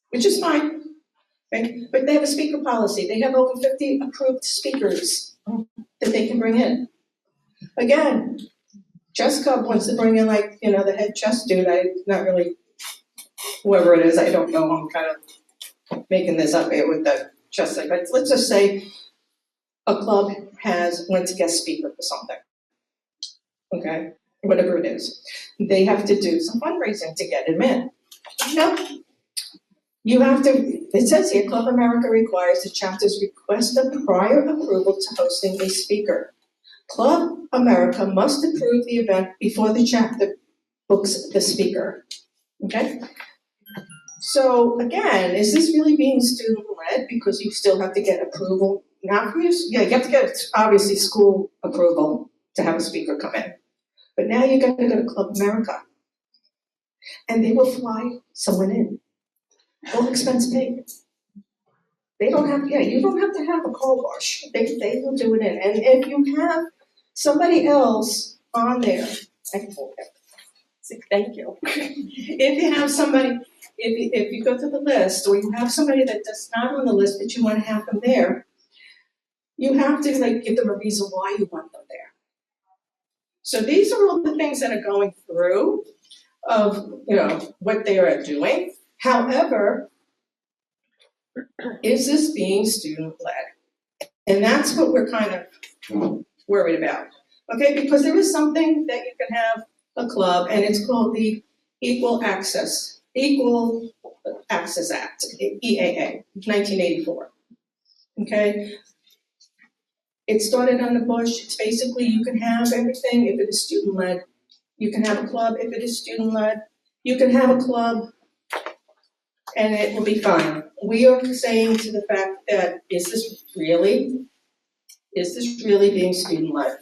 which is fine. Okay? But they have a speaker policy. They have over 50 approved speakers that they can bring in. Again, Chess Club wants to bring in, like, the head chess dude. Not really, whoever it is, I don't know. I'm kind of making this up here with the chess thing. But let's just say a club wants a guest speaker for something. Okay? Whatever it is. They have to do some fundraising to get him in. You have to, it says here, Club America requires the chapter's request of prior approval to hosting a speaker. Club America must approve the event before the chapter books the speaker. Okay? So again, is this really being student-led? Because you still have to get approval. You have to get, obviously, school approval to have a speaker come in. But now you're going to go to Club America. And they will fly someone in. All expense paid. They don't have, you don't have to have a car wash. They will do it in. And if you have somebody else on there, thank you. If you have somebody, if you go to the list, or you have somebody that's not on the list, but you want to have them there, you have to give them a reason why you want them there. So these are all the things that are going through of, what they are doing. However, is this being student-led? And that's what we're kind of worried about. Okay, because there is something that you can have a club, and it's called the Equal Access Act, EAA, 1984. Okay? It started under Bush. It's basically you can have everything if it is student-led. You can have a club if it is student-led. You can have a club and it will be fine. We are saying to the fact that is this really being student-led?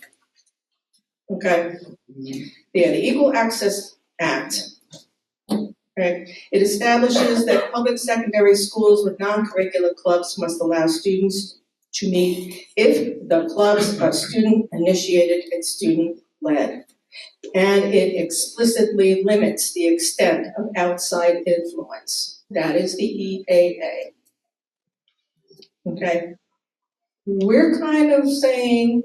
Okay. Yeah, the Equal Access Act. Right. It establishes that public secondary schools with non-curricular clubs must allow students to meet if the clubs are student-initiated and student-led. And it explicitly limits the extent of outside influence. That is the EAA. Okay? We're kind of saying,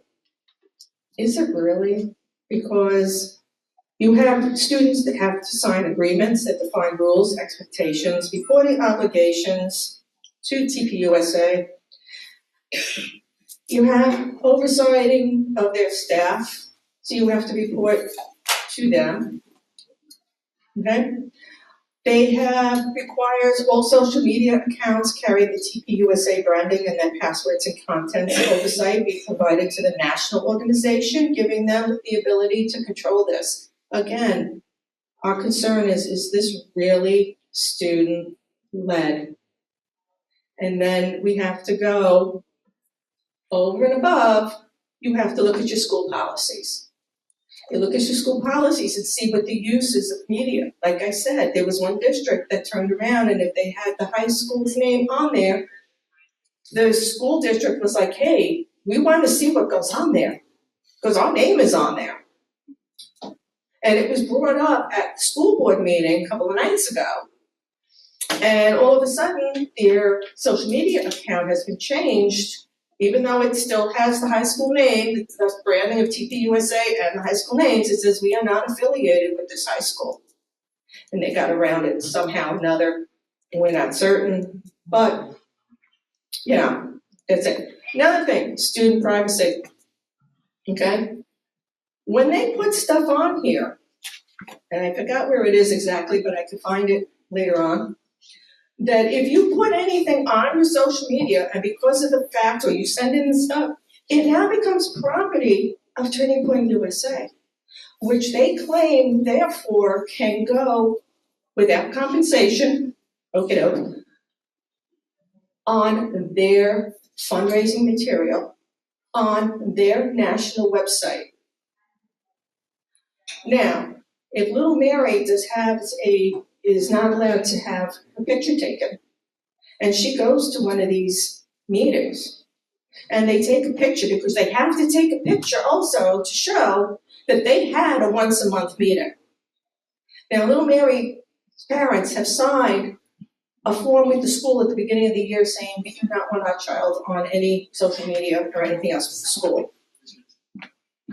is it really? Because you have students that have to sign agreements that define rules, expectations, reporting obligations to TPUSA. You have oversighting of their staff, so you have to report to them. Okay? Requires all social media accounts carry the TPUSA branding and then passwords and contents oversight be provided to the national organization, giving them the ability to control this. Again, our concern is this really student-led? And then we have to go over and above, you have to look at your school policies. You look at your school policies and see what the use is of media. Like I said, there was one district that turned around, and if they had the high school's name on there, the school district was like, hey, we want to see what goes on there because our name is on there. And it was brought up at the school board meeting a couple of nights ago. And all of a sudden, their social media account has been changed. Even though it still has the high school name, the branding of TPUSA and the high school names, it says we are not affiliated with this high school. And they got around it somehow or another. We're not certain, but that's it. Another thing, student privacy. Okay? When they put stuff on here, and I forgot where it is exactly, but I can find it later on, that if you put anything on your social media and because of the fact, or you send in the stuff, it now becomes property of Turning Point USA, which they claim therefore can go without compensation, on their fundraising material, on their national website. Now, if little Mary is not allowed to have a picture taken, and she goes to one of these meetings, and they take a picture because they have to take a picture also to show that they had a once a month meeting. Now, little Mary's parents have signed a form with the school at the beginning of the year saying we do not want our child on any social media or anything else with the school.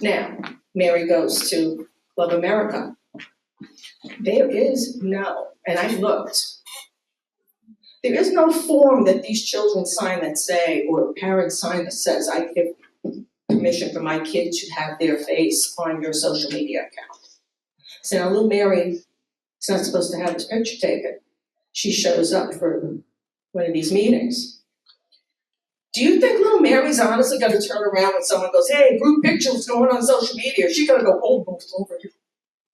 Now, Mary goes to Love America. There is no, and I looked, there is no form that these children sign that say, or parents sign that says, I give permission for my kid to have their face on your social media account. So now little Mary is not supposed to have this picture taken. She shows up for one of these meetings. Do you think little Mary's honestly going to turn around when someone goes, hey, group picture, what's going on social media? Is she going to go, oh, no, it's over here.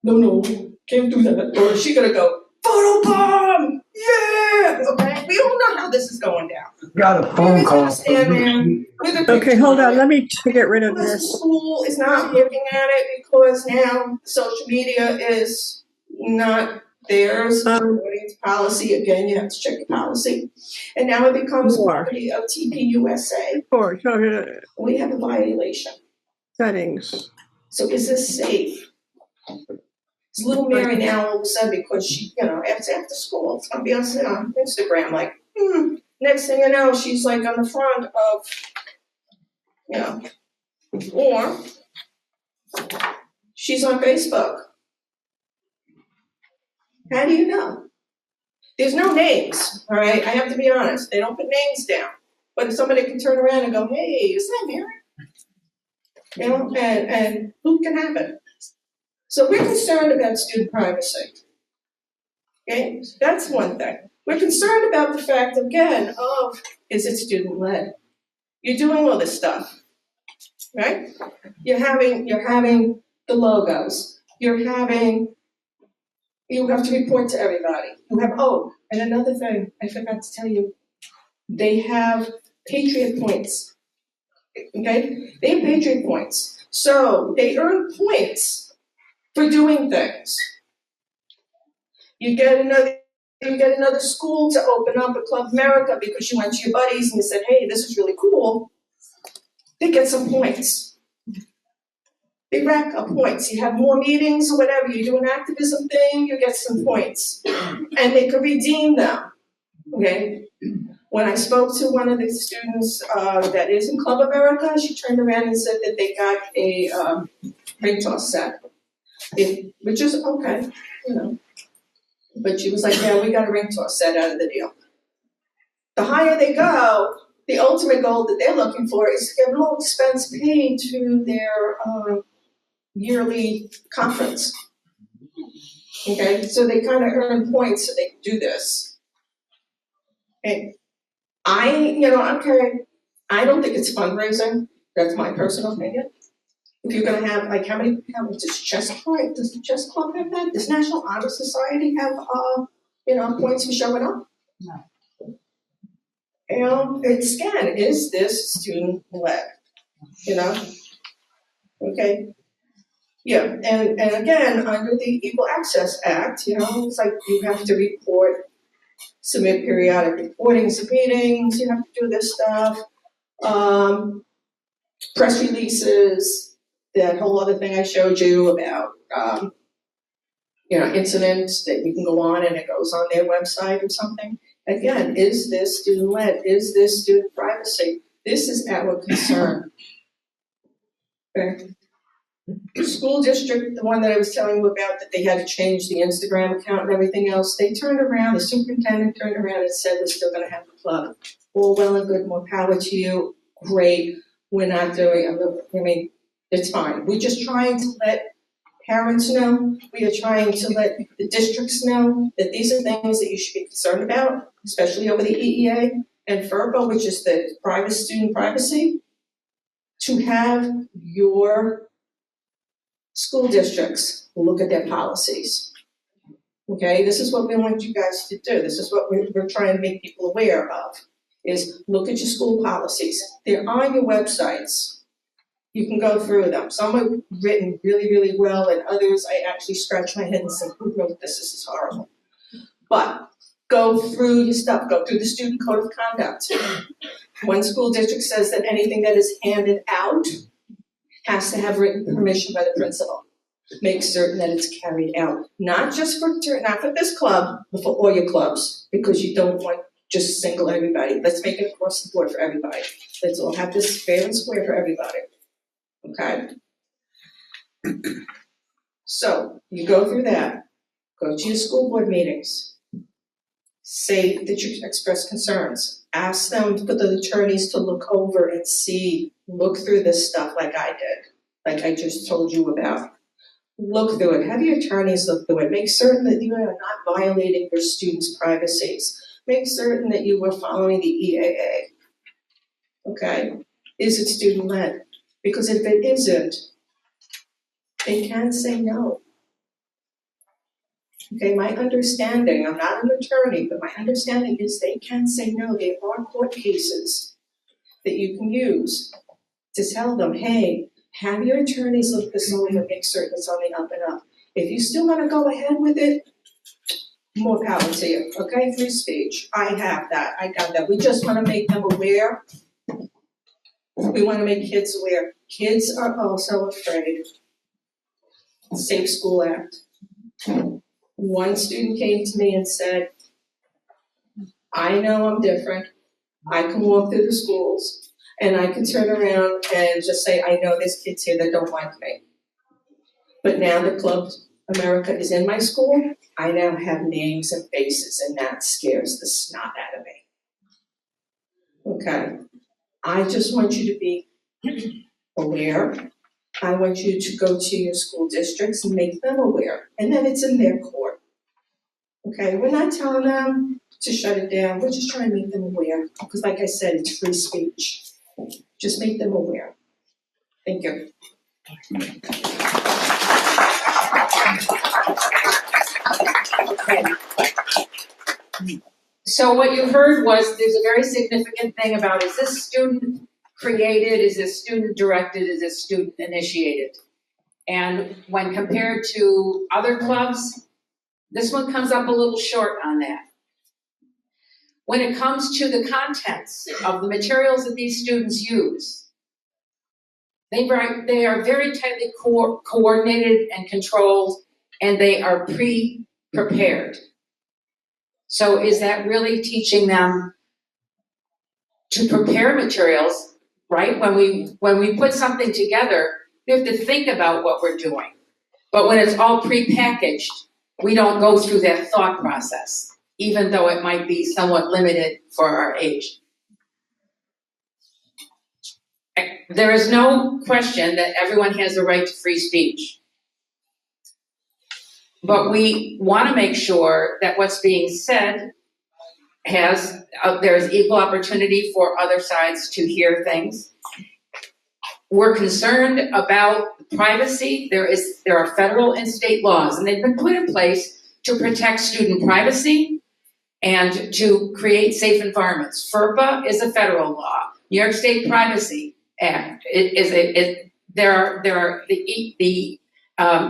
No, can't do that. Or is she going to go, photobomb, yeah! Okay, we all know how this is going down. Got a phone call. Stand there with a Okay, hold on, let me get rid of The this. school is not looking at it because now social media is not theirs according to policy. Again, you have to check the policy. And now it becomes property of TPUSA. We have a violation. Settings. So is this safe? Is little Mary now all of a sudden, because she, after school, it's gonna be on Instagram, like, next thing you know, she's like on the front of, or she's on Facebook. How do you know? There's no names, all right? I have to be honest. They don't put names down. But if somebody can turn around and go, hey, is that Mary? And who can have it? So we're concerned about student privacy. Okay, that's one thing. We're concerned about the fact, again, of is it student-led? You're doing all this stuff, right? You're having the logos. You have to report to everybody. And another thing, I forgot to tell you, they have Patriot points. Okay? They have Patriot points. So they earn points for doing things. You get another school to open up a Club America because you went to your buddies and you said, hey, this is really cool. They get some points. They rack up points. You have more meetings or whatever, you do an activism thing, you get some points. And they could redeem them, okay? When I spoke to one of the students that is in Club America, she turned around and said that they got a ring toss set, which is okay, But she was like, yeah, we got a ring toss set out of the deal. The higher they go, the ultimate goal that they're looking for is to get no expense paid to their yearly conference. Okay, so they kind of earn points so they can do this. And I don't think it's fundraising. That's my personal opinion. If you're gonna have, like, how does chess club, does the chess club have that? Does National Honor Society have, points for showing up? No. Is this student-led? Okay. Yeah, and again, under the Equal Access Act, it's like you have to submit periodic reportings of meetings, you have to do this stuff. Press releases, that whole other thing I showed you about, incidents that you can go on and it goes on their website or something. Again, is this student-led? Is this student privacy? This is our concern. Okay. The school district, the one that I was telling you about, that they had to change the Instagram account and everything else, the superintendent turned around and said, we're still gonna have the club. All well and good, more power to you, great. We're not doing, It's fine. We're just trying to let parents know, we are trying to let the districts know that these are things that you should be concerned about, especially over the EEA and FERPA, which is the private student privacy, to have your school districts look at their policies. Okay, this is what we want you guys to do. This is what we're trying to make people aware of, is look at your school policies. They're on your websites. You can go through them. Some are written really, really well, and others I actually scratch my head and say, who wrote this? This is horrible. But go through your stuff. Go through the student code of conduct. One school district says that anything that is handed out has to have written permission by the principal. Make certain that it's carried out, not for this club, but for all your clubs, because you don't want just single everybody. Let's make it across the board for everybody. Let's all have this fair and square for everybody. Okay? So you go through that. Go to your school board meetings. Say that you express concerns. Ask them for the attorneys to look over and look through this stuff like I did, like I just told you about. Look through it. Have your attorneys look through it. Make certain that you are not violating your students' privacies. Make certain that you were following the EAA. Okay? Is it student-led? Because if it isn't, they can say no. Okay, my understanding, I'm not an attorney, but my understanding is they can say no. There are court cases that you can use to tell them, hey, have your attorneys look this over, make certain it's on the up and up. If you still want to go ahead with it, more power to you, okay? Free speech, I have that, I got that. We just want to make them aware. We want to make kids aware. Kids are also afraid. Safe School Act. One student came to me and said, I know I'm different. I can walk through the schools and I can turn around and just say, I know there's kids here that don't like me. But now that Club America is in my school, I now have names and faces, and that scares the snot out of me. Okay? I just want you to be aware. I want you to go to your school districts and make them aware, and then it's in their court. Okay? We're not telling them to shut it down. We're just trying to make them aware, because like I said, it's free speech. Just make them aware. Thank you. Okay. So what you heard was there's a very significant thing about, is this student created, is this student directed, is this student initiated? And when compared to other clubs, this one comes up a little short on that. When it comes to the contents of the materials that these students use, they are very tightly coordinated and controlled, and they are pre-prepared. So is that really teaching them to prepare materials, right? When we put something together, we have to think about what we're doing. But when it's all pre-packaged, we don't go through that thought process, even though it might be somewhat limited for our age. There is no question that everyone has the right to free speech. But we want to make sure that what's being said there's equal opportunity for other sides to hear things. We're concerned about privacy. There are federal and state laws, and they've been put in place to protect student privacy and to create safe environments. FERPA is a federal law. New York State Privacy Act there are the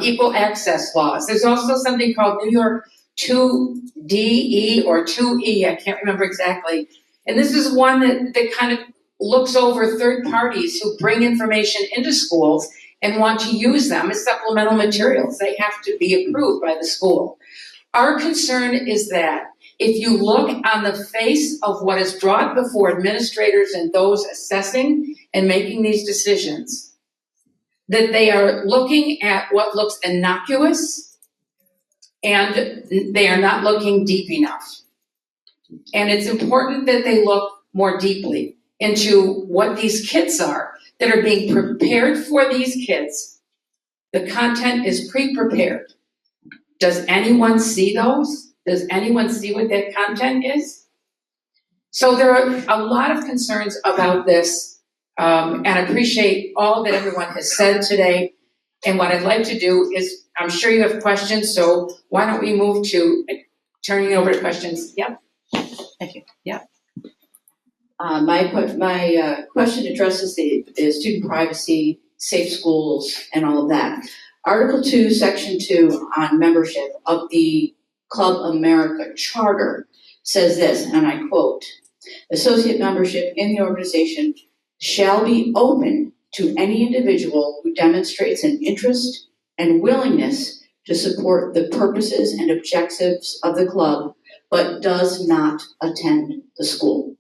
equal access laws. There's also something called New York 2DE or 2E, I can't remember exactly. And this is one that kind of looks over third parties who bring information into schools and want to use them as supplemental materials. They have to be approved by the school. Our concern is that if you look on the face of what is brought before administrators and those assessing and making these decisions, that they are looking at what looks innocuous and they are not looking deep enough. And it's important that they look more deeply into what these kits are. that are being prepared for these kids. The content is pre-prepared. Does anyone see those? Does anyone see what that content is? So there are a lot of concerns about this, and I appreciate all that everyone has said today. And what I'd like to do is, I'm sure you have questions, so why don't we move to turning over to questions? Yep. Thank you. Yeah. My question addresses the student privacy, safe schools, and all of that. Article 2, Section 2 on membership of the Club America Charter says this, and I quote, "Associate membership in the organization shall be open to any individual who demonstrates an interest and willingness to support the purposes and objectives of the club, but does not attend the school."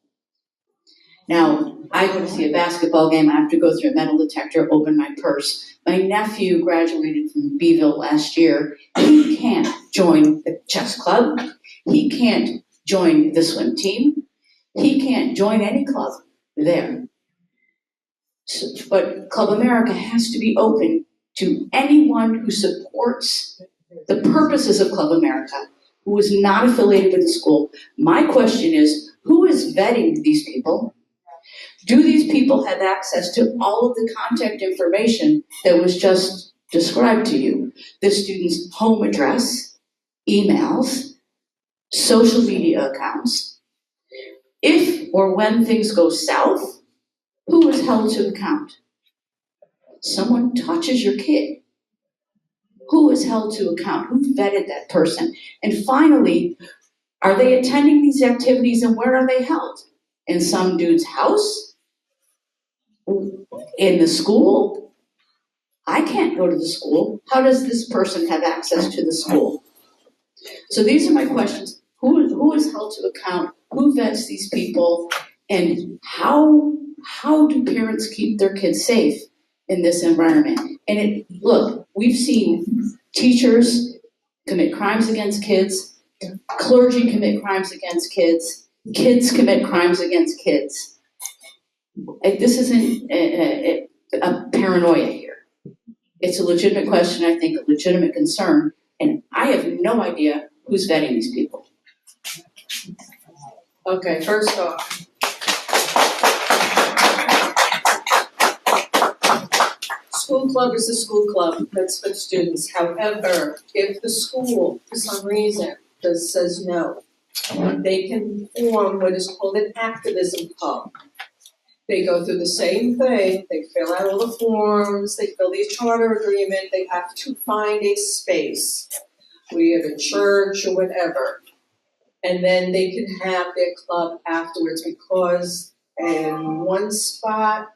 Now, I go to see a basketball game, I have to go through a metal detector, open my purse. My nephew graduated from Beeville last year. He can't join the chess club. He can't join the swim team. He can't join any club there. But Club America has to be open to anyone who supports the purposes of Club America, who is not affiliated with the school. My question is, who is vetting these people? Do these people have access to all of the contact information that was just described to you? The student's home address, emails, social media accounts. If or when things go south, who is held to account? Someone touches your kid. Who is held to account? Who vetted that person? And finally, are they attending these activities and where are they held? In some dude's house? In the school? I can't go to the school. How does this person have access to the school? So these are my questions. Who is held to account? Who vets these people? And how do parents keep their kids safe in this environment? And look, we've seen teachers commit crimes against kids, clergy commit crimes against kids commit crimes against kids. This isn't a paranoia here. It's a legitimate question, I think, a legitimate concern, and I have no idea who's vetting these people. Okay, first off, school club is a school club, that's for students. However, if the school, for some reason, says no, they can form what is called an activism hub. They go through the same thing, they fill out all the forms, they fill these charter agreement, they have to find a space, be it a church or whatever. And then they can have their club afterwards, because in one spot,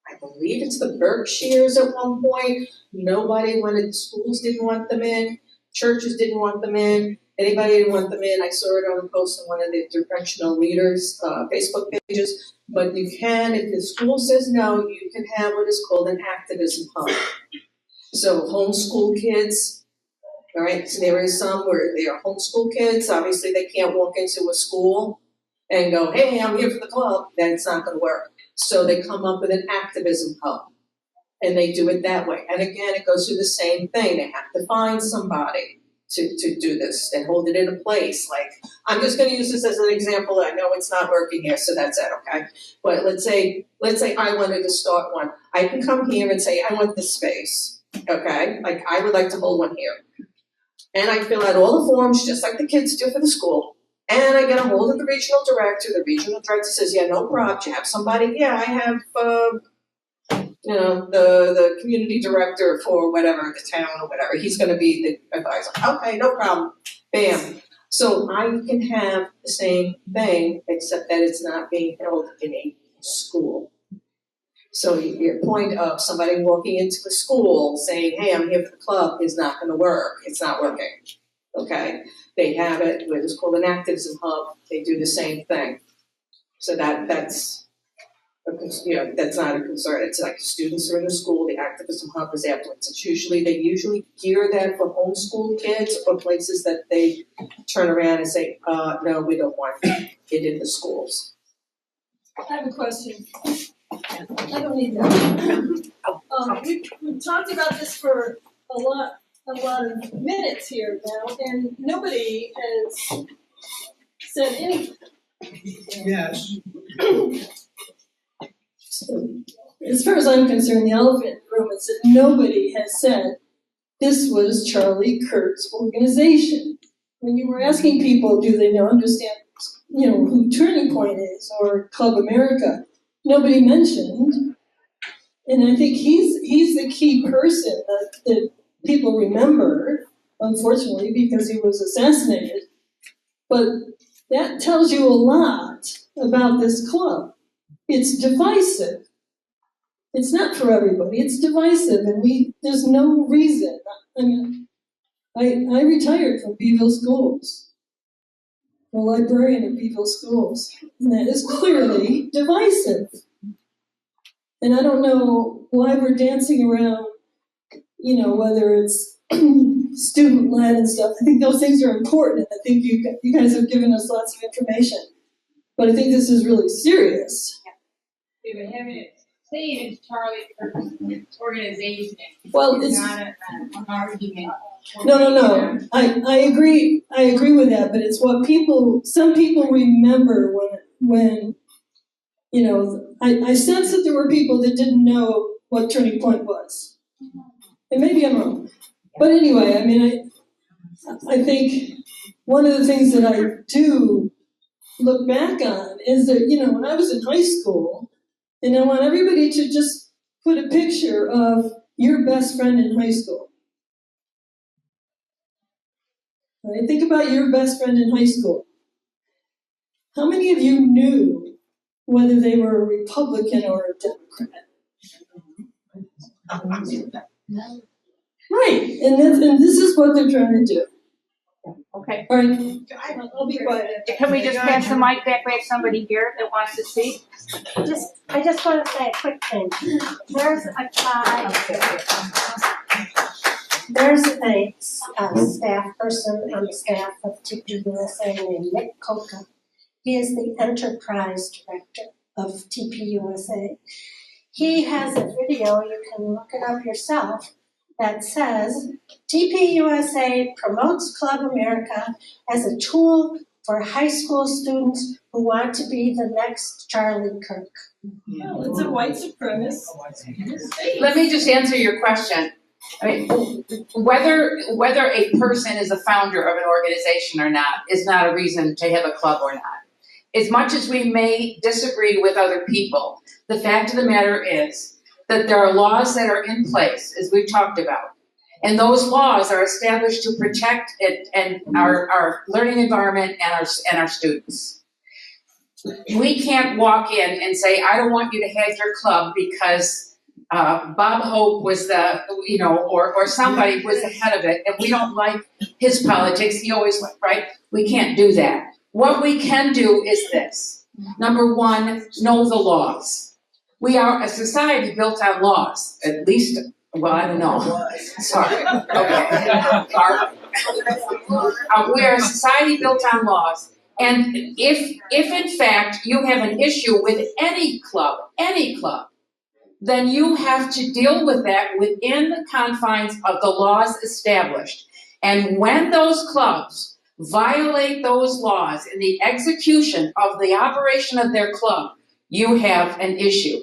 I believe it's the Berkshires at one point, nobody wanted, the schools didn't want them in, churches didn't want them in, anybody didn't want them in. I saw it on a post on one of the directional leaders' Facebook pages. But you can, if the school says no, you can have what is called an activism hub. So homeschool kids, all right, so there is some where they are homeschool kids, obviously they can't walk into a school and go, hey, I'm here for the club, that's not gonna work. So they come up with an activism hub, and they do it that way. And again, it goes through the same thing, they have to find somebody to do this and hold it in a place. Like, I'm just gonna use this as an example, I know it's not working here, so that's it, okay? But let's say I wanted to start one. I can come here and say, I want this space, okay? Like, I would like to hold one here. And I fill out all the forms, just like the kids do for the school. And I get a hold of the regional director says, yeah, no problem, you have somebody? Yeah, I have, the community director for whatever, the town or whatever, he's gonna be the advisor. Okay, no problem, bam. So I can have the same thing, except that it's not being held in a school. So your point of somebody walking into a school saying, hey, I'm here for the club is not gonna work, it's not working, okay? They have it, what is called an activism hub, they do the same thing. So that's not a concern. It's like students are in the school, the activism hub is afterwards. They usually gear that for homeschool kids or places that they turn around and say, no, we don't want it in the schools. I have a question. I don't need that. We've talked about this for a lot of minutes here now, and nobody has said anything. Yes. As far as I'm concerned, the elephant in the room is that nobody has said this was Charlie Kirk's organization. When you were asking people, do they understand, who Turning Point is or Club America, nobody mentioned. And I think he's the key person that people remember, unfortunately, because he was assassinated. But that tells you a lot about this club. It's divisive. It's not for everybody. It's divisive, and there's no reason. I mean, I retired from Beeville Schools, a librarian at Beeville Schools, and that is clearly divisive. And I don't know why we're dancing around, whether it's student-led and stuff. I think those things are important. I think you guys have given us lots of information. But I think this is really serious. We were having it say it's Charlie Kirk's organization. Well, it's not an argument. No. I agree with that, but it's what some people remember when I sense that there were people that didn't know what Turning Point was. And maybe I'm wrong. But anyway, I mean, I think one of the things that I do look back on is that, when I was in high school, and I want everybody to just put a picture of your best friend in high school. Right? Think about your best friend in high school. How many of you knew whether they were a Republican or a Democrat? Right, and this is what they're trying to do. Okay. All right, I'll be quiet. Can we just pass the mic back? We have somebody here that wants to speak. I just want to say a quick thing. There's a guy, there's a staff person on the staff of TPUSA named Nick Coca. He is the enterprise director of TPUSA. He has a video, you can look it up yourself, that says TPUSA promotes Club America as a tool for high school students who want to be the next Charlie Kirk. Well, it's a white supremacist. Let me just answer your question. I mean, whether a person is a founder of an organization or not is not a reason to have a club or not. As much as we may disagree with other people, the fact of the matter is that there are laws that are in place, as we've talked about, and those laws are established to protect it and our learning environment and our students. We can't walk in and say, I don't want you to have your club because Bob Hope was or somebody was the head of it, and we don't like his politics. He always went, right? We can't do that. What we can do is this. Number one, know the laws. We are a society built on laws, at least, well, I don't know. Sorry. Okay. We are a society built on laws. And if in fact you have an issue with any club, then you have to deal with that within the confines of the laws established. And when those clubs violate those laws in the execution of the operation of their club, you have an issue.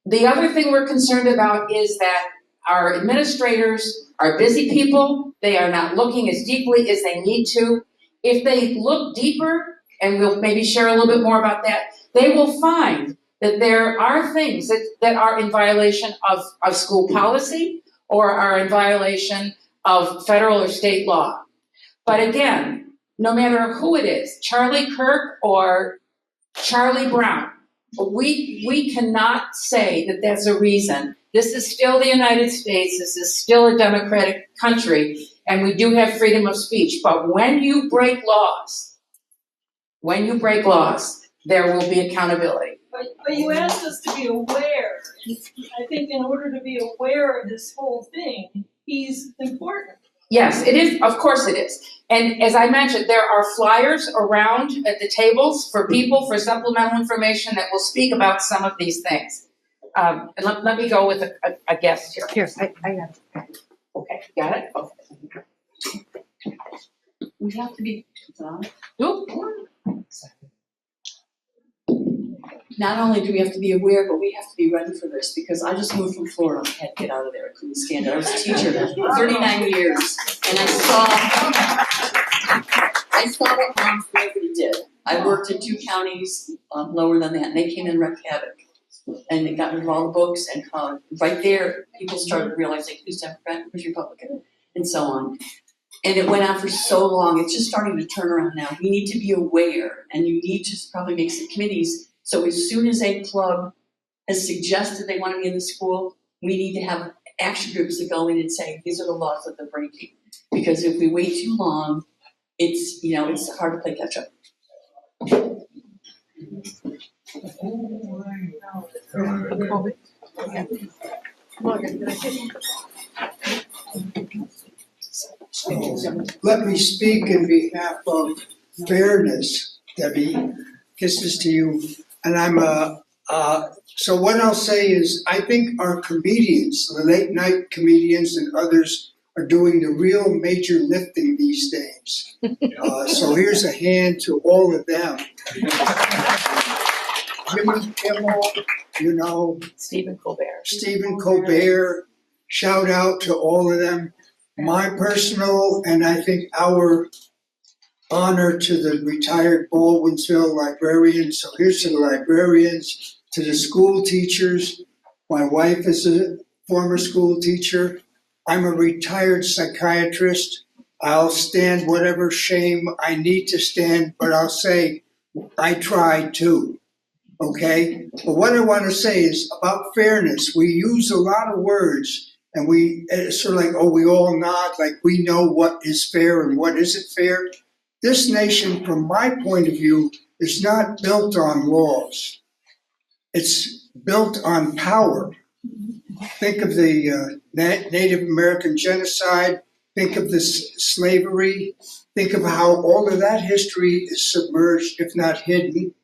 The other thing we're concerned about is that our administrators are busy people. They are not looking as deeply as they need to. If they look deeper, and we'll maybe share a little bit more about that, they will find that there are things that are in violation of school policy or are in violation of federal or state law. But again, no matter who it is, Charlie Kirk or Charlie Brown, we cannot say that that's a reason. This is still the United States. This is still a democratic country, and we do have freedom of speech. But when you break laws, there will be accountability. But you asked us to be aware. I think in order to be aware of this whole thing, he's important. Yes, it is, of course it is. And as I mentioned, there are flyers around at the tables for people for supplemental information that will speak about some of these things. And let me go with a guest here. Here, I got it. Okay, got it? Okay. We have to be, Oop. not only do we have to be aware, but we have to be ready for this, because I just moved from Florida, I had to get out of there, I couldn't stand it. I was a teacher for 39 years, and I saw what Mom Celebrity did. I worked in 2 counties lower than that, and they came in and wreaked havoc. And they got rid of all the books, and right there, people started realizing who's Democrat, who's Republican, and so on. And it went on for so long, it's just starting to turn around now. We need to be aware, and you need to probably make some committees. So as soon as a club has suggested they want to be in the school, we need to have action groups that go in and say, these are the laws that they're breaking. Because if we wait too long, it's hard to play catch up. Let me speak in behalf of fairness, Debbie. This is to you. And so what I'll say is, I think our comedians, the late night comedians and others, are doing the real major lifting these days. So here's a hand to all of them. Jimmy Kimmel, Stephen Colbert, shout out to all of them. My personal, and I think our honor to the retired Baldwinsville librarians. So here's to the librarians, to the school teachers. My wife is a former school teacher. I'm a retired psychiatrist. I'll stand whatever shame I need to stand, but I'll say I tried too. Okay? But what I want to say is about fairness. We use a lot of words, and it's sort of like, oh, we all nod, like we know what is fair and what isn't fair. This nation, from my point of view, is not built on laws. It's built on power. Think of the Native American genocide. Think of the slavery. Think of how all of that history is submerged, if not hidden.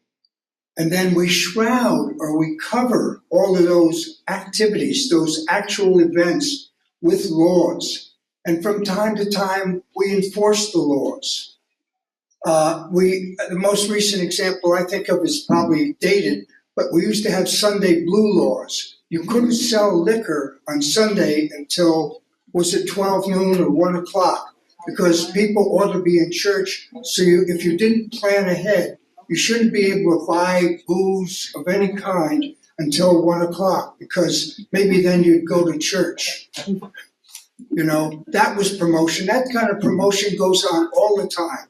And then we shroud or we cover all of those activities, those actual events with laws. And from time to time, we enforce the laws. The most recent example I think of is probably dated, but we used to have Sunday blue laws. You couldn't sell liquor on Sunday until, was it 12 noon or 1 o'clock? Because people ought to be in church. So if you didn't plan ahead, you shouldn't be able to buy booze of any kind until 1 o'clock, because maybe then you'd go to church. That was promotion. That kind of promotion goes on all the time.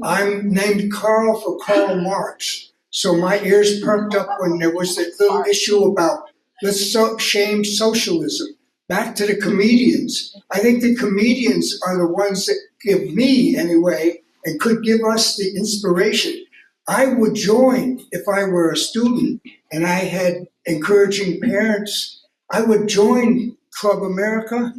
I'm named Carl for Karl Marx. So my ears perked up when there was that little issue about let's shame socialism. Back to the comedians. I think the comedians are the ones that give me, anyway, and could give us the inspiration. I would join if I were a student and I had encouraging parents. I would join Club America.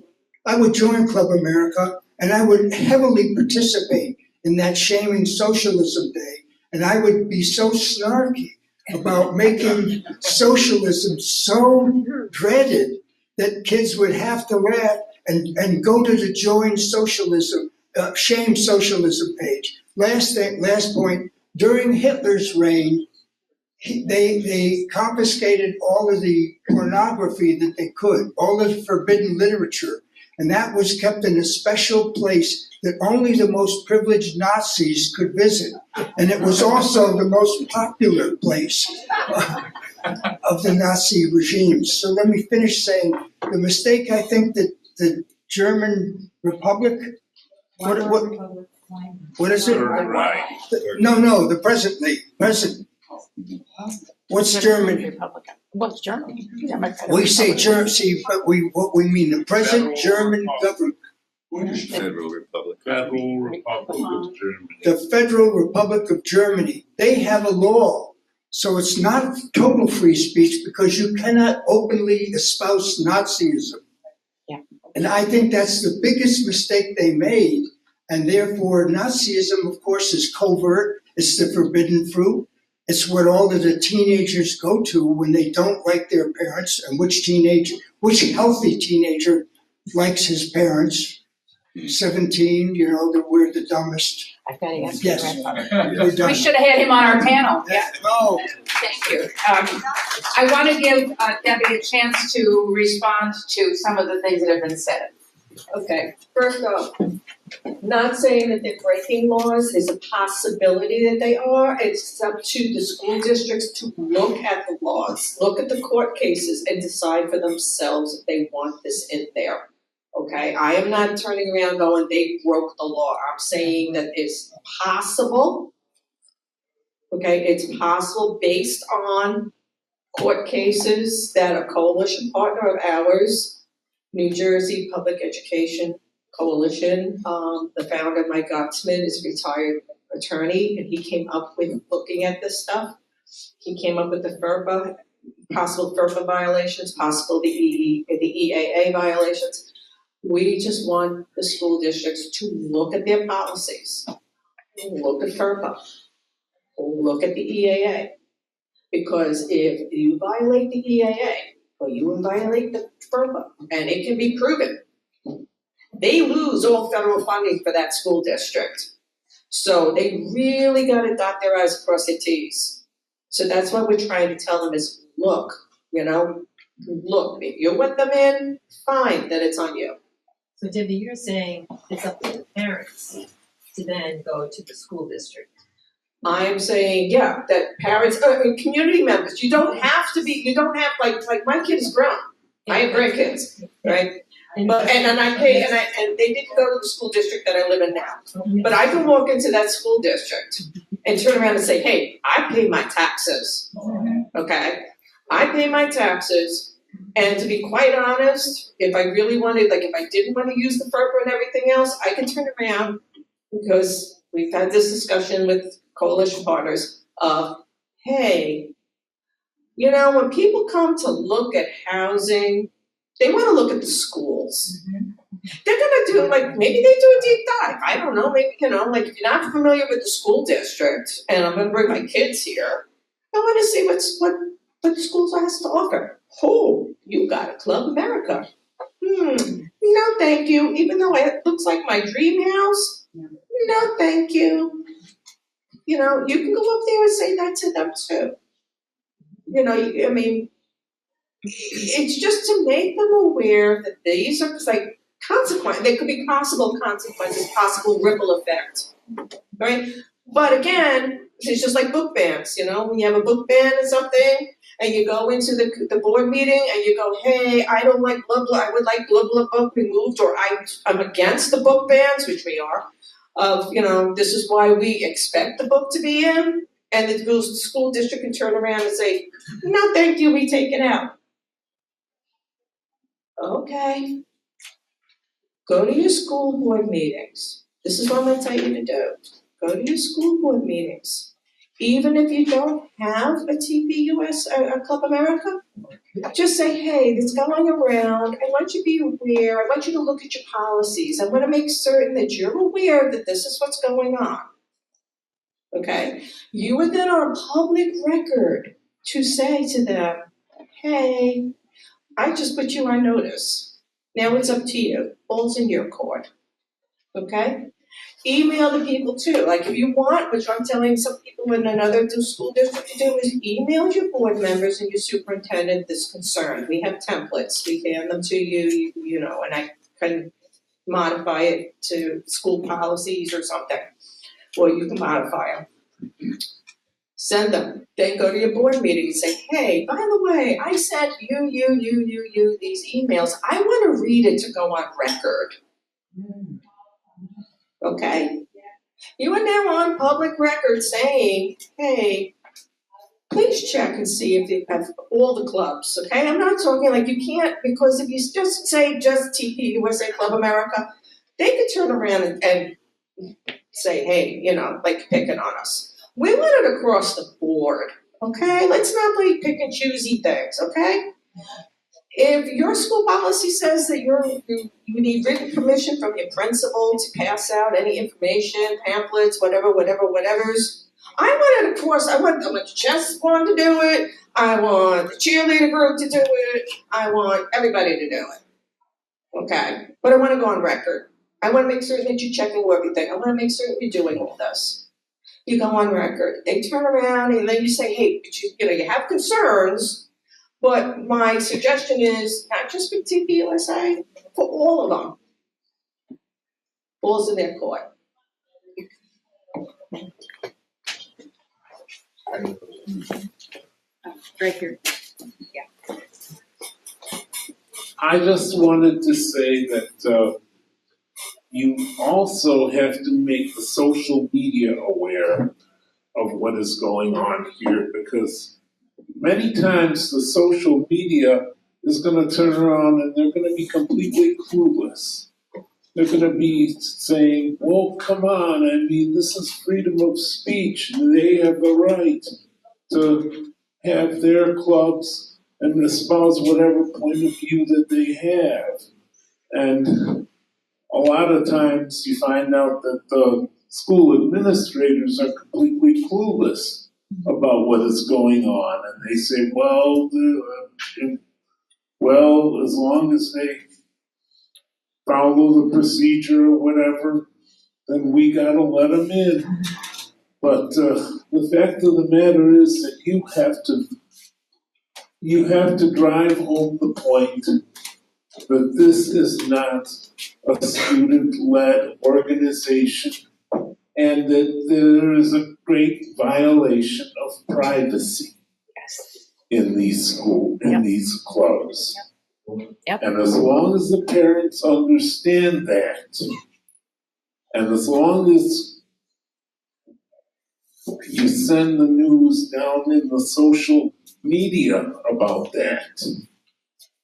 And I would heavily participate in that Shaming Socialism Day. And I would be so snarky about making socialism so dreaded that kids would have to laugh and go to the Join Socialism, Shame Socialism page. Last point. During Hitler's reign, they confiscated all of the pornography that they could, all of the forbidden literature, and that was kept in a special place that only the most privileged Nazis could visit. And it was also the most popular place of the Nazi regime. So let me finish saying the mistake I think that the German Republic, what is it? Right. No, the present. What's German? What's Germany? We say Germany, but what we mean the present German government. Federal Republic. Federal Republic of Germany. The Federal Republic of Germany. They have a law. So it's not total free speech because you cannot openly espouse Nazism. Yeah. And I think that's the biggest mistake they made. And therefore, Nazism, of course, is covert. It's the forbidden fruit. It's what all of the teenagers go to when they don't like their parents. And which healthy teenager likes his parents? 17, we're the dumbest. I've got to ask Yes. your grandfather. We're dumb. We should have had him on our panel. Yeah. Oh, Thank you. I want to give Debbie a chance to respond to some of the things that have been said. Okay, first off, not saying that they're breaking laws, there's a possibility that they are. It's up to the school districts to look at the laws, look at the court cases and decide for themselves if they want this in there. Okay, I am not turning around going, they broke the law. I'm saying that it's possible. Okay, it's possible based on court cases that a coalition partner of ours, New Jersey Public Education Coalition, the founder, Mike Gottesman, is a retired attorney, and he came up with looking at this stuff. He came up with the FERPA, possible FERPA violations, possible the EAA violations. We just want the school districts to look at their policies, look at FERPA, look at the EAA. Because if you violate the EAA, or you violate the FERPA, and it can be proven, they lose all federal funding for that school district. So they really gotta dot their I's and cross their T's. So that's what we're trying to tell them is, look, look, if you let them in, fine, then it's on you. So Debbie, you're saying it's up to the parents to then go to the school district. I am saying, yeah, that parents, community members, you don't have, like my kid is grown. I have grandkids, right? But, and they didn't go to the school district that I live in now. But I can walk into that school district and turn around and say, hey, I pay my taxes, okay? I pay my taxes, and to be quite honest, if I really wanted, if I didn't want to use the FERPA and everything else, I can turn around, because we've had this discussion with coalition partners of, hey, when people come to look at housing, they want to look at the schools. They're gonna do, maybe they do a deep dive. I don't know, maybe, if you're not familiar with the school district, and I'm gonna bring my kids here, I want to see what the schools has to offer. Oh, you got a Club America. No thank you, even though it looks like my dream house, no thank you. You can go up there and say that to them too. It's just to make them aware that these are consequences. They could be possible consequences, possible ripple effect, right? But again, it's just like book bans. When you have a book ban or something, and you go into the board meeting and you go, hey, I don't like blah blah. I would like blah blah book removed, or I'm against the book bans, which we are. This is why we expect the book to be in, and the school district can turn around and say, no, thank you, we take it out. Okay. Go to your school board meetings. This is what I'm going to tell you to do. Go to your school board meetings. Even if you don't have a TPUS, a Club America, just say, hey, it's going around. I want you to be aware. I want you to look at your policies. I want to make certain that you're aware that this is what's going on. Okay? You are then on public record to say to them, hey, I just put you on notice. Now it's up to you. Ball's in your court. Okay? Email the people too. If you want, which I'm telling some people in another school district to do, is email your board members and your superintendent this concern. We have templates. We hand them to you, and I can modify it to school policies or something. Or you can modify them. Send them. Then go to your board meeting and say, hey, by the way, I sent you these emails. I want to read it to go on record. Okay? You are now on public record saying, hey, please check and see if you have all the clubs, okay? I'm not talking you can't, because if you just say just TPUSA Club America, they could turn around and say, hey, picking on us. We want it across the board, okay? Let's not pick and choosy things, okay? If your school policy says that you need written permission from your principal to pass out any information, pamphlets, whatever's, I want it, of course, I want the chess squad to do it, I want the cheerleader group to do it, I want everybody to do it. Okay, but I wanna go on record. I wanna make certain that you're checking everything, I wanna make certain you're doing all this. You go on record, they turn around and then you say, hey, you have concerns, but my suggestion is not just for TPUSA, for all of them. Balls in their court. Right here. I just wanted to say that you also have to make the social media aware of what is going on here, because many times the social media is going to turn around and they're going to be completely clueless. They're going to be saying, well, come on, I mean, this is freedom of speech. They have the right to have their clubs and espouse whatever point of view that they have. And a lot of times you find out that the school administrators are completely clueless about what is going on. And they say, well, as long as they follow the procedure or whatever, then we gotta let them in. But the fact of the matter is that you have to drive home the point that this is not a student-led organization and that there is a great violation of privacy in these these clubs. Yep. And as long as the parents understand that, and as long as you send the news down in the social media about that,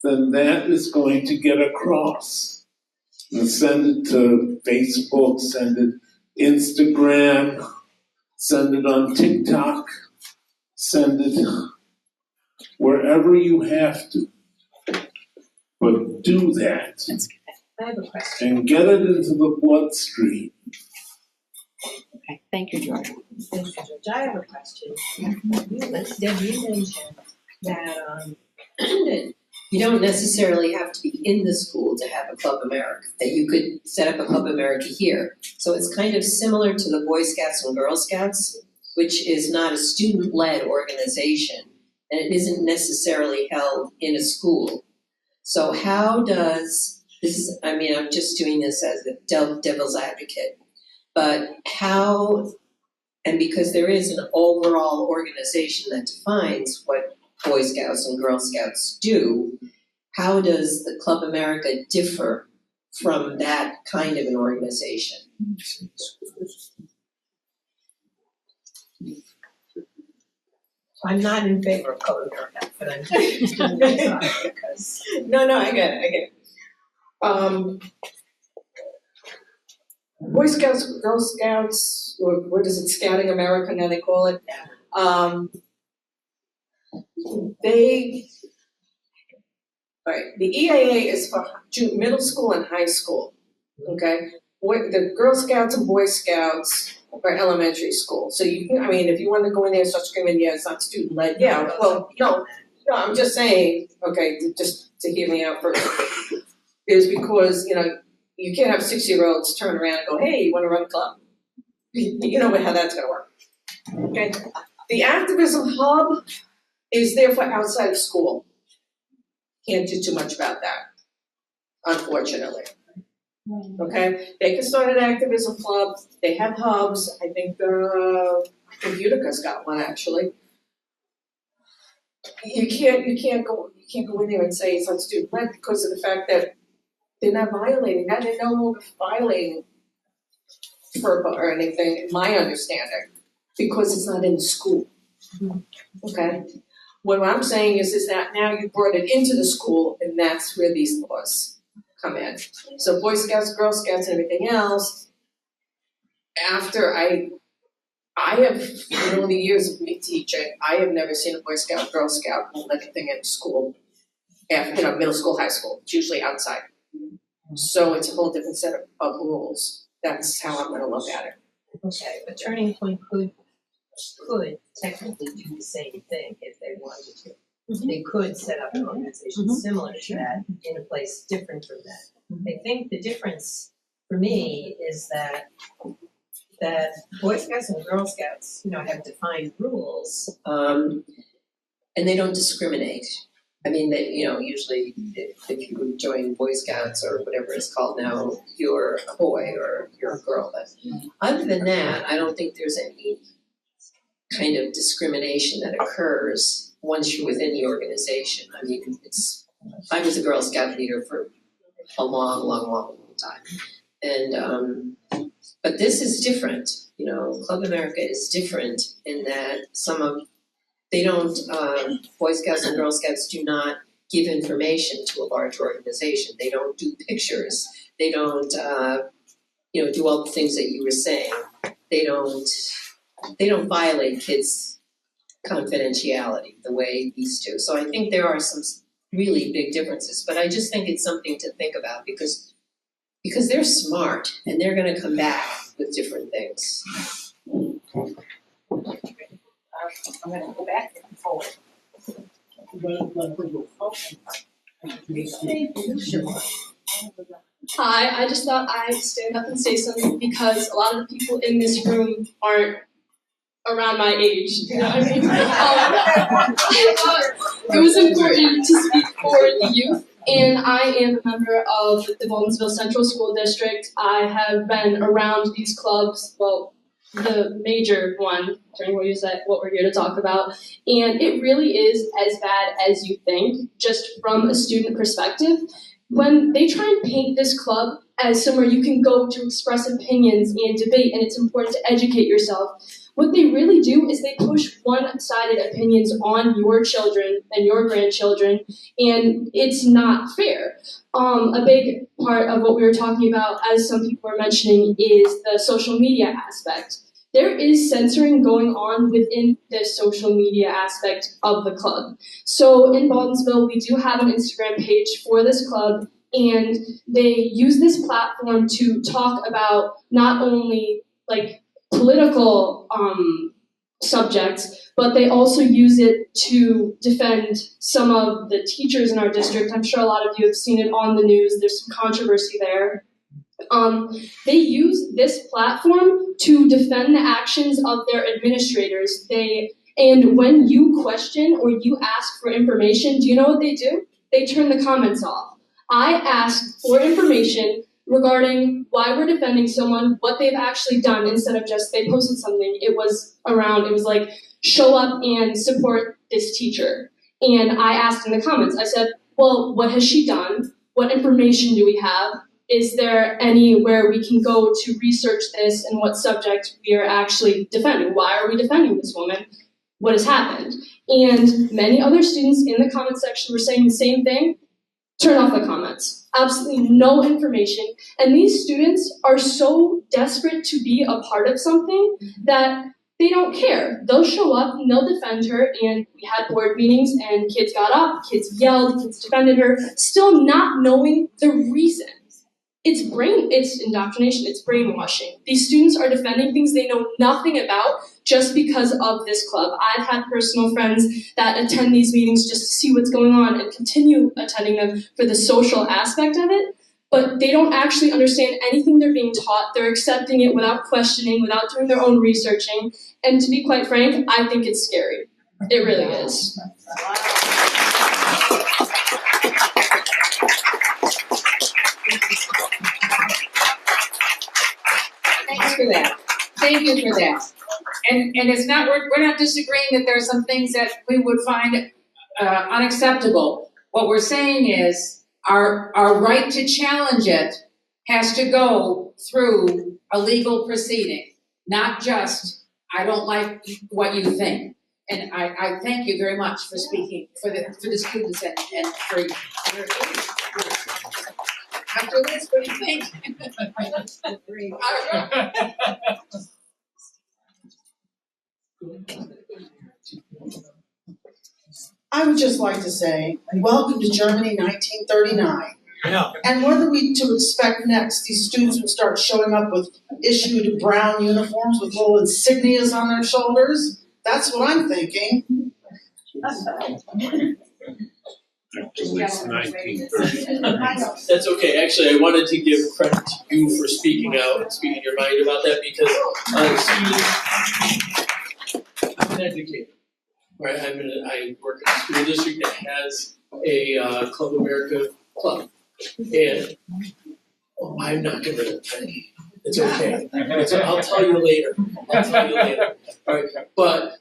then that is going to get across. And send it to Facebook, send it Instagram, send it on TikTok, send it wherever you have to. But do that I have a question. and get it into the bloodstream. Okay, thank you, George. Thank you, George. I have a question. You mentioned that that you don't necessarily have to be in the school to have a Club America, that you could set up a Club America here. So it's kind of similar to the Boy Scouts and Girl Scouts, which is not a student-led organization, and it isn't necessarily held in a school. So how does, I'm just doing this as a devil's advocate, but how, and because there is an overall organization that defines what Boy Scouts and Girl Scouts do, how does the Club America differ from that kind of an organization? I'm not in favor of Club America, but I'm because. No, I get it. Boy Scouts, Girl Scouts, or what is it, Scouting America now they call it. The EAA is for middle school and high school, okay? The Girl Scouts and Boy Scouts are elementary school. So if you want to go in there and start screaming, yeah, it's not student-led, yeah, well, no, I'm just saying, okay, just to hear me out first, is because, you can't have 6-year-olds turn around and go, hey, you want to run a club? You know how that's gonna work, okay? The activism hub is there for outside of school. Can't do too much about that, unfortunately. Okay, they can start an activism club. They have hubs. I think Utica's got one actually. You can't go in there and say it's not student-led because of the fact that they're not violating that. They're no longer violating FERPA or anything, in my understanding, because it's not in the school. Okay. What I'm saying is that now you brought it into the school, and that's where these laws come in. So Boy Scouts, Girl Scouts, and everything else, after I have, in all the years of me teaching, I have never seen a Boy Scout, Girl Scout hold anything in school, after, middle school, high school, it's usually outside. So it's a whole different set of rules. That's how I'm gonna look at it. Okay, but Turning Point could technically do the same thing if they wanted to. They could set up an organization similar to that in a place different from that. I think the difference for me is that Boy Scouts and Girl Scouts, have defined rules. And they don't discriminate. I mean, they, usually if you join Boy Scouts or whatever it's called now, you're a boy or you're a girl. But other than that, I don't think there's any kind of discrimination that occurs once you're within the organization. I mean, I was a Girl Scout leader for a long time. And, but this is different. Club America is different in that Boy Scouts and Girl Scouts do not give information to a large organization. They don't do pictures. They don't, do all the things that you were saying. They don't violate kids' confidentiality the way these do. So I think there are some really big differences, but I just think it's something to think about because they're smart and they're going to come back with different things. I'm gonna go back and forward. Hi, I just thought I'd stand up and say something because a lot of the people in this room aren't around my age. You know what I mean? I thought it was important to speak for the youth, and I am a member of the Baldwinsville Central School District. I have been around these clubs, the major one, during what we're here to talk about, and it really is as bad as you think, just from a student perspective. When they try and paint this club as somewhere you can go to express opinions and debate, and it's important to educate yourself, what they really do is they push one-sided opinions on your children and your grandchildren, and it's not fair. A big part of what we were talking about, as some people were mentioning, is the social media aspect. There is censoring going on within the social media aspect of the club. So in Baldwinsville, we do have an Instagram page for this club, and they use this platform to talk about not only political subjects, but they also use it to defend some of the teachers in our district. I'm sure a lot of you have seen it on the news. There's some controversy there. They use this platform to defend the actions of their administrators. And when you question or you ask for information, do you know what they do? They turn the comments off. I asked for information regarding why we're defending someone, what they've actually done, instead of just they posted something. It was like, show up and support this teacher. And I asked in the comments, I said, well, what has she done? What information do we have? Is there anywhere we can go to research this and what subject we are actually defending? Why are we defending this woman? What has happened? And many other students in the comment section were saying the same thing. Turn off the comments. Absolutely no information. And these students are so desperate to be a part of something that they don't care. They'll show up and they'll defend her, and we had board meetings and kids got up, kids yelled, kids defended her, still not knowing the reason. It's indoctrination, it's brainwashing. These students are defending things they know nothing about just because of this club. I've had personal friends that attend these meetings just to see what's going on and continue attending them for the social aspect of it, but they don't actually understand anything they're being taught. They're accepting it without questioning, without doing their own researching, and to be quite frank, I think it's scary. It really is. Thanks for that. Thank you for that. And it's not, we're not disagreeing that there are some things that we would find unacceptable. What we're saying is our right to challenge it has to go through a legal proceeding, not just, I don't like what you think. And I thank you very much for speaking for the students and for your After this, what do you think? I would just like to say, welcome to Germany 1939. Yeah. And what are we to expect next? These students will start showing up with issued brown uniforms with little insignias on their shoulders? That's what I'm thinking. Actually, it's 1930. That's okay. Actually, I wanted to give credit to you for speaking out and speaking your mind about that because I'm an educator, right? I work in a school district that has a Club America club, and I'm not going to offend you. It's okay. I'll tell you later. All right, but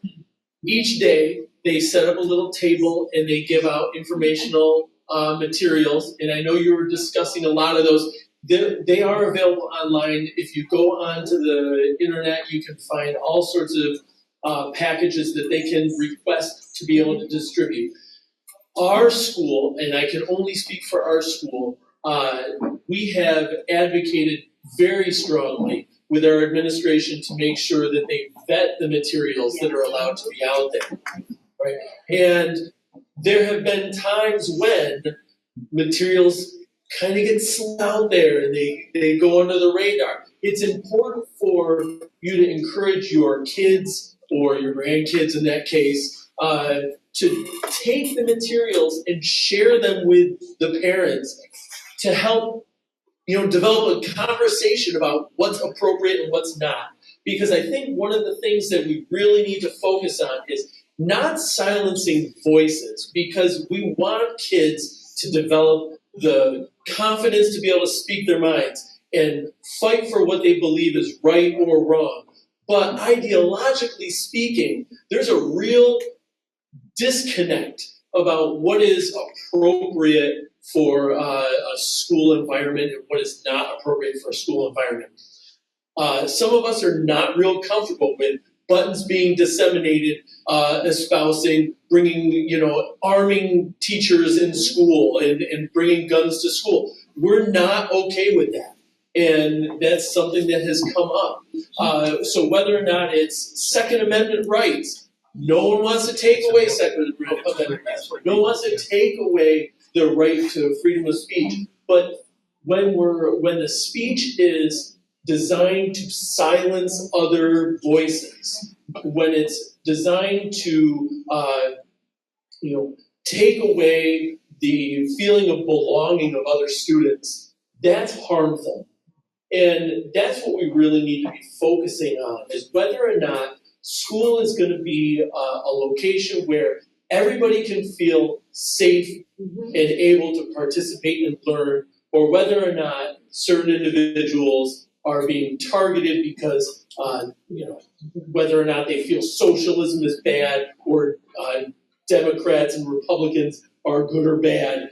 each day they set up a little table and they give out informational materials. And I know you were discussing a lot of those. They are available online. If you go onto the internet, you can find all sorts of packages that they can request to be able to distribute. Our school, and I can only speak for our school, we have advocated very strongly with our administration to make sure that they vet the materials that are allowed to be out there, right? And there have been times when materials kind of get slung out there and they go under the radar. It's important for you to encourage your kids or your grandkids in that case to take the materials and share them with the parents to help develop a conversation about what's appropriate and what's not. Because I think one of the things that we really need to focus on is not silencing voices, because we want kids to develop the confidence to be able to speak their minds and fight for what they believe is right or wrong. But ideologically speaking, there's a real disconnect about what is appropriate for a school environment and what is not appropriate for a school environment. Some of us are not real comfortable with buttons being disseminated, espousing, bringing, arming teachers in school and bringing guns to school. We're not okay with that. And that's something that has come up. So whether or not it's Second Amendment rights, no one wants to take away Second Amendment rights. No one wants to take away the right to freedom of speech. But when the speech is designed to silence other voices, when it's designed to take away the feeling of belonging of other students, that's harmful. And that's what we really need to be focusing on, is whether or not school is going to be a location where everybody can feel safe and able to participate and learn, or whether or not certain individuals are being targeted because, whether or not they feel socialism is bad or Democrats and Republicans are good or bad.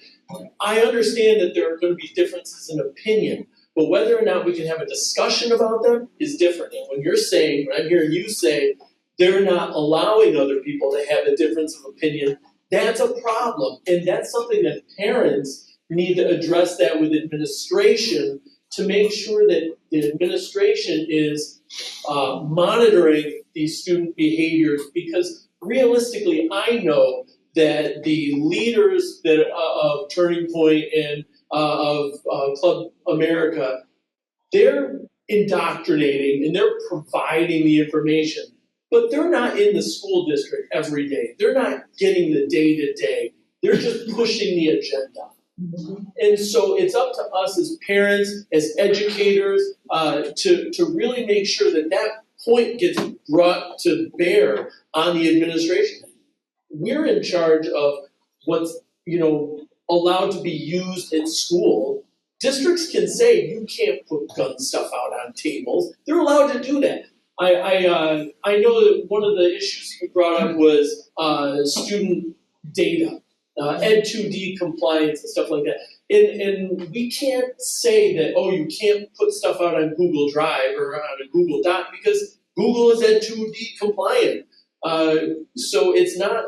I understand that there are going to be differences in opinion, but whether or not we can have a discussion about them is different. And when I'm hearing you say they're not allowing other people to have a difference of opinion, that's a problem. And that's something that parents need to address that with administration to make sure that the administration is monitoring these student behaviors, because realistically, I know that the leaders of Turning Point and of Club America, they're indoctrinating and they're providing the information, but they're not in the school district every day. They're not getting the day-to-day. They're just pushing the agenda. And so it's up to us as parents, as educators, to really make sure that point gets brought to bear on the administration. We're in charge of what's allowed to be used in school. Districts can say you can't put gun stuff out on tables. They're allowed to do that. I know that one of the issues you brought up was student data. Ed2D compliance and stuff like that. And we can't say that, you can't put stuff out on Google Drive or on a Google Doc, because Google is Ed2D compliant. So it's not,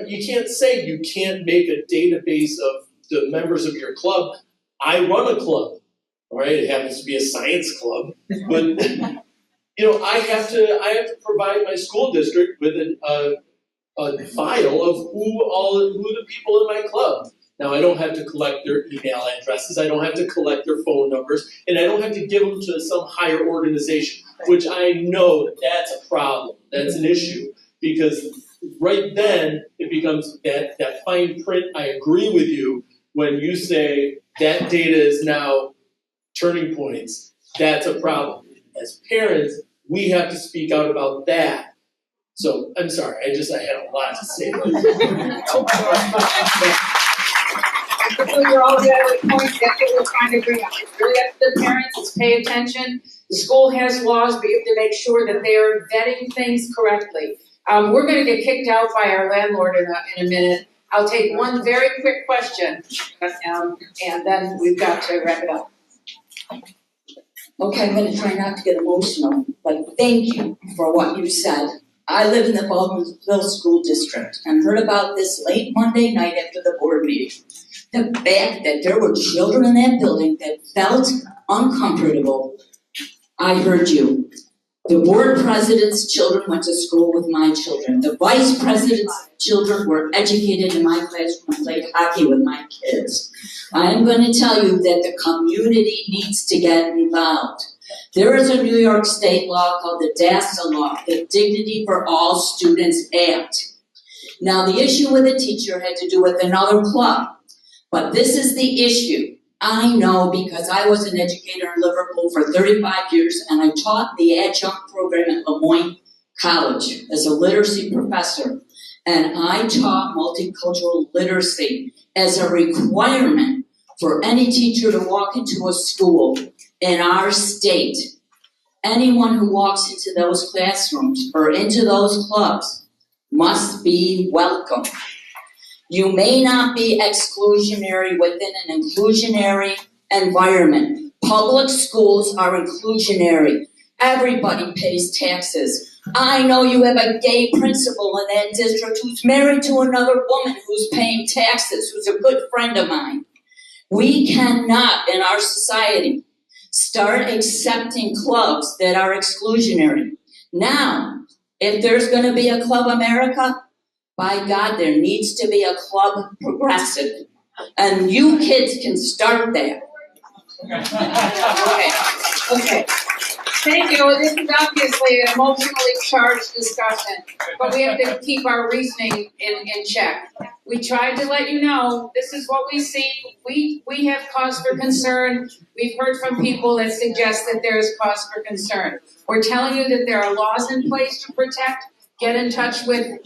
you can't say you can't make a database of the members of your club. I run a club, all right? It happens to be a science club, but I have to provide my school district with a file of who the people in my club. Now, I don't have to collect their email addresses, I don't have to collect their phone numbers, and I don't have to give them to some higher organization, which I know that's a problem, that's an issue. Because right then, it becomes that fine print. I agree with you when you say that data is now turning points. That's a problem. As parents, we have to speak out about that. So, I'm sorry, I had a lot to say. You're all the other points that we're trying to bring up. It's really up to the parents, it's pay attention. The school has laws, but you have to make sure that they're vetting things correctly. We're gonna get kicked out by our landlord in a minute. I'll take one very quick question, and then we've got to wrap it up. Okay, I'm gonna try not to get emotional, but thank you for what you said. I live in the Fayetteville School District and heard about this late Monday night after the board meeting. The fact that there were children in that building that felt uncomfortable, I heard you. The board president's children went to school with my children. The vice president's children were educated in my classroom and played hockey with my kids. I'm going to tell you that the community needs to get involved. There is a New York State law called the DASA law, the Dignity for All Students Act. Now, the issue with the teacher had to do with another club, but this is the issue. I know because I was an educator in Liverpool for 35 years and I taught the adjunct program at Lemoyne College as a literacy professor. And I taught multicultural literacy as a requirement for any teacher to walk into a school in our state. Anyone who walks into those classrooms or into those clubs must be welcome. You may not be exclusionary within an inclusionary environment. Public schools are inclusionary. Everybody pays taxes. I know you have a gay principal in that district who's married to another woman who's paying taxes, who's a good friend of mine. We cannot, in our society, start accepting clubs that are exclusionary. Now, if there's going to be a Club America, by God, there needs to be a Club Progressive. And you kids can start that. Okay. Thank you. This is obviously an emotionally charged discussion, but we have to keep our reasoning in check. We tried to let you know this is what we see. We have cause for concern. We've heard from people that suggest that there is cause for concern. We're telling you that there are laws in place to protect. Get in touch with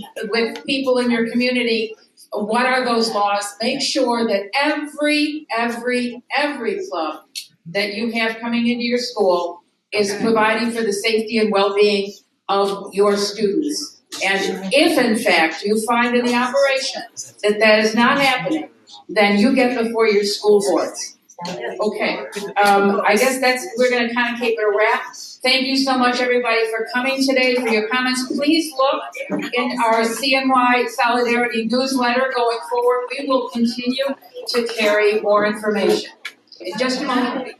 people in your community. What are those laws? Make sure that every club that you have coming into your school is providing for the safety and well-being of your students. And if in fact you find in the operation that is not happening, then you get before your school boards. Okay, I guess we're gonna kind of keep it a wrap. Thank you so much everybody for coming today, for your comments. Please look in our CNY Solidarity newsletter going forward. We will continue to carry more information. In just a moment.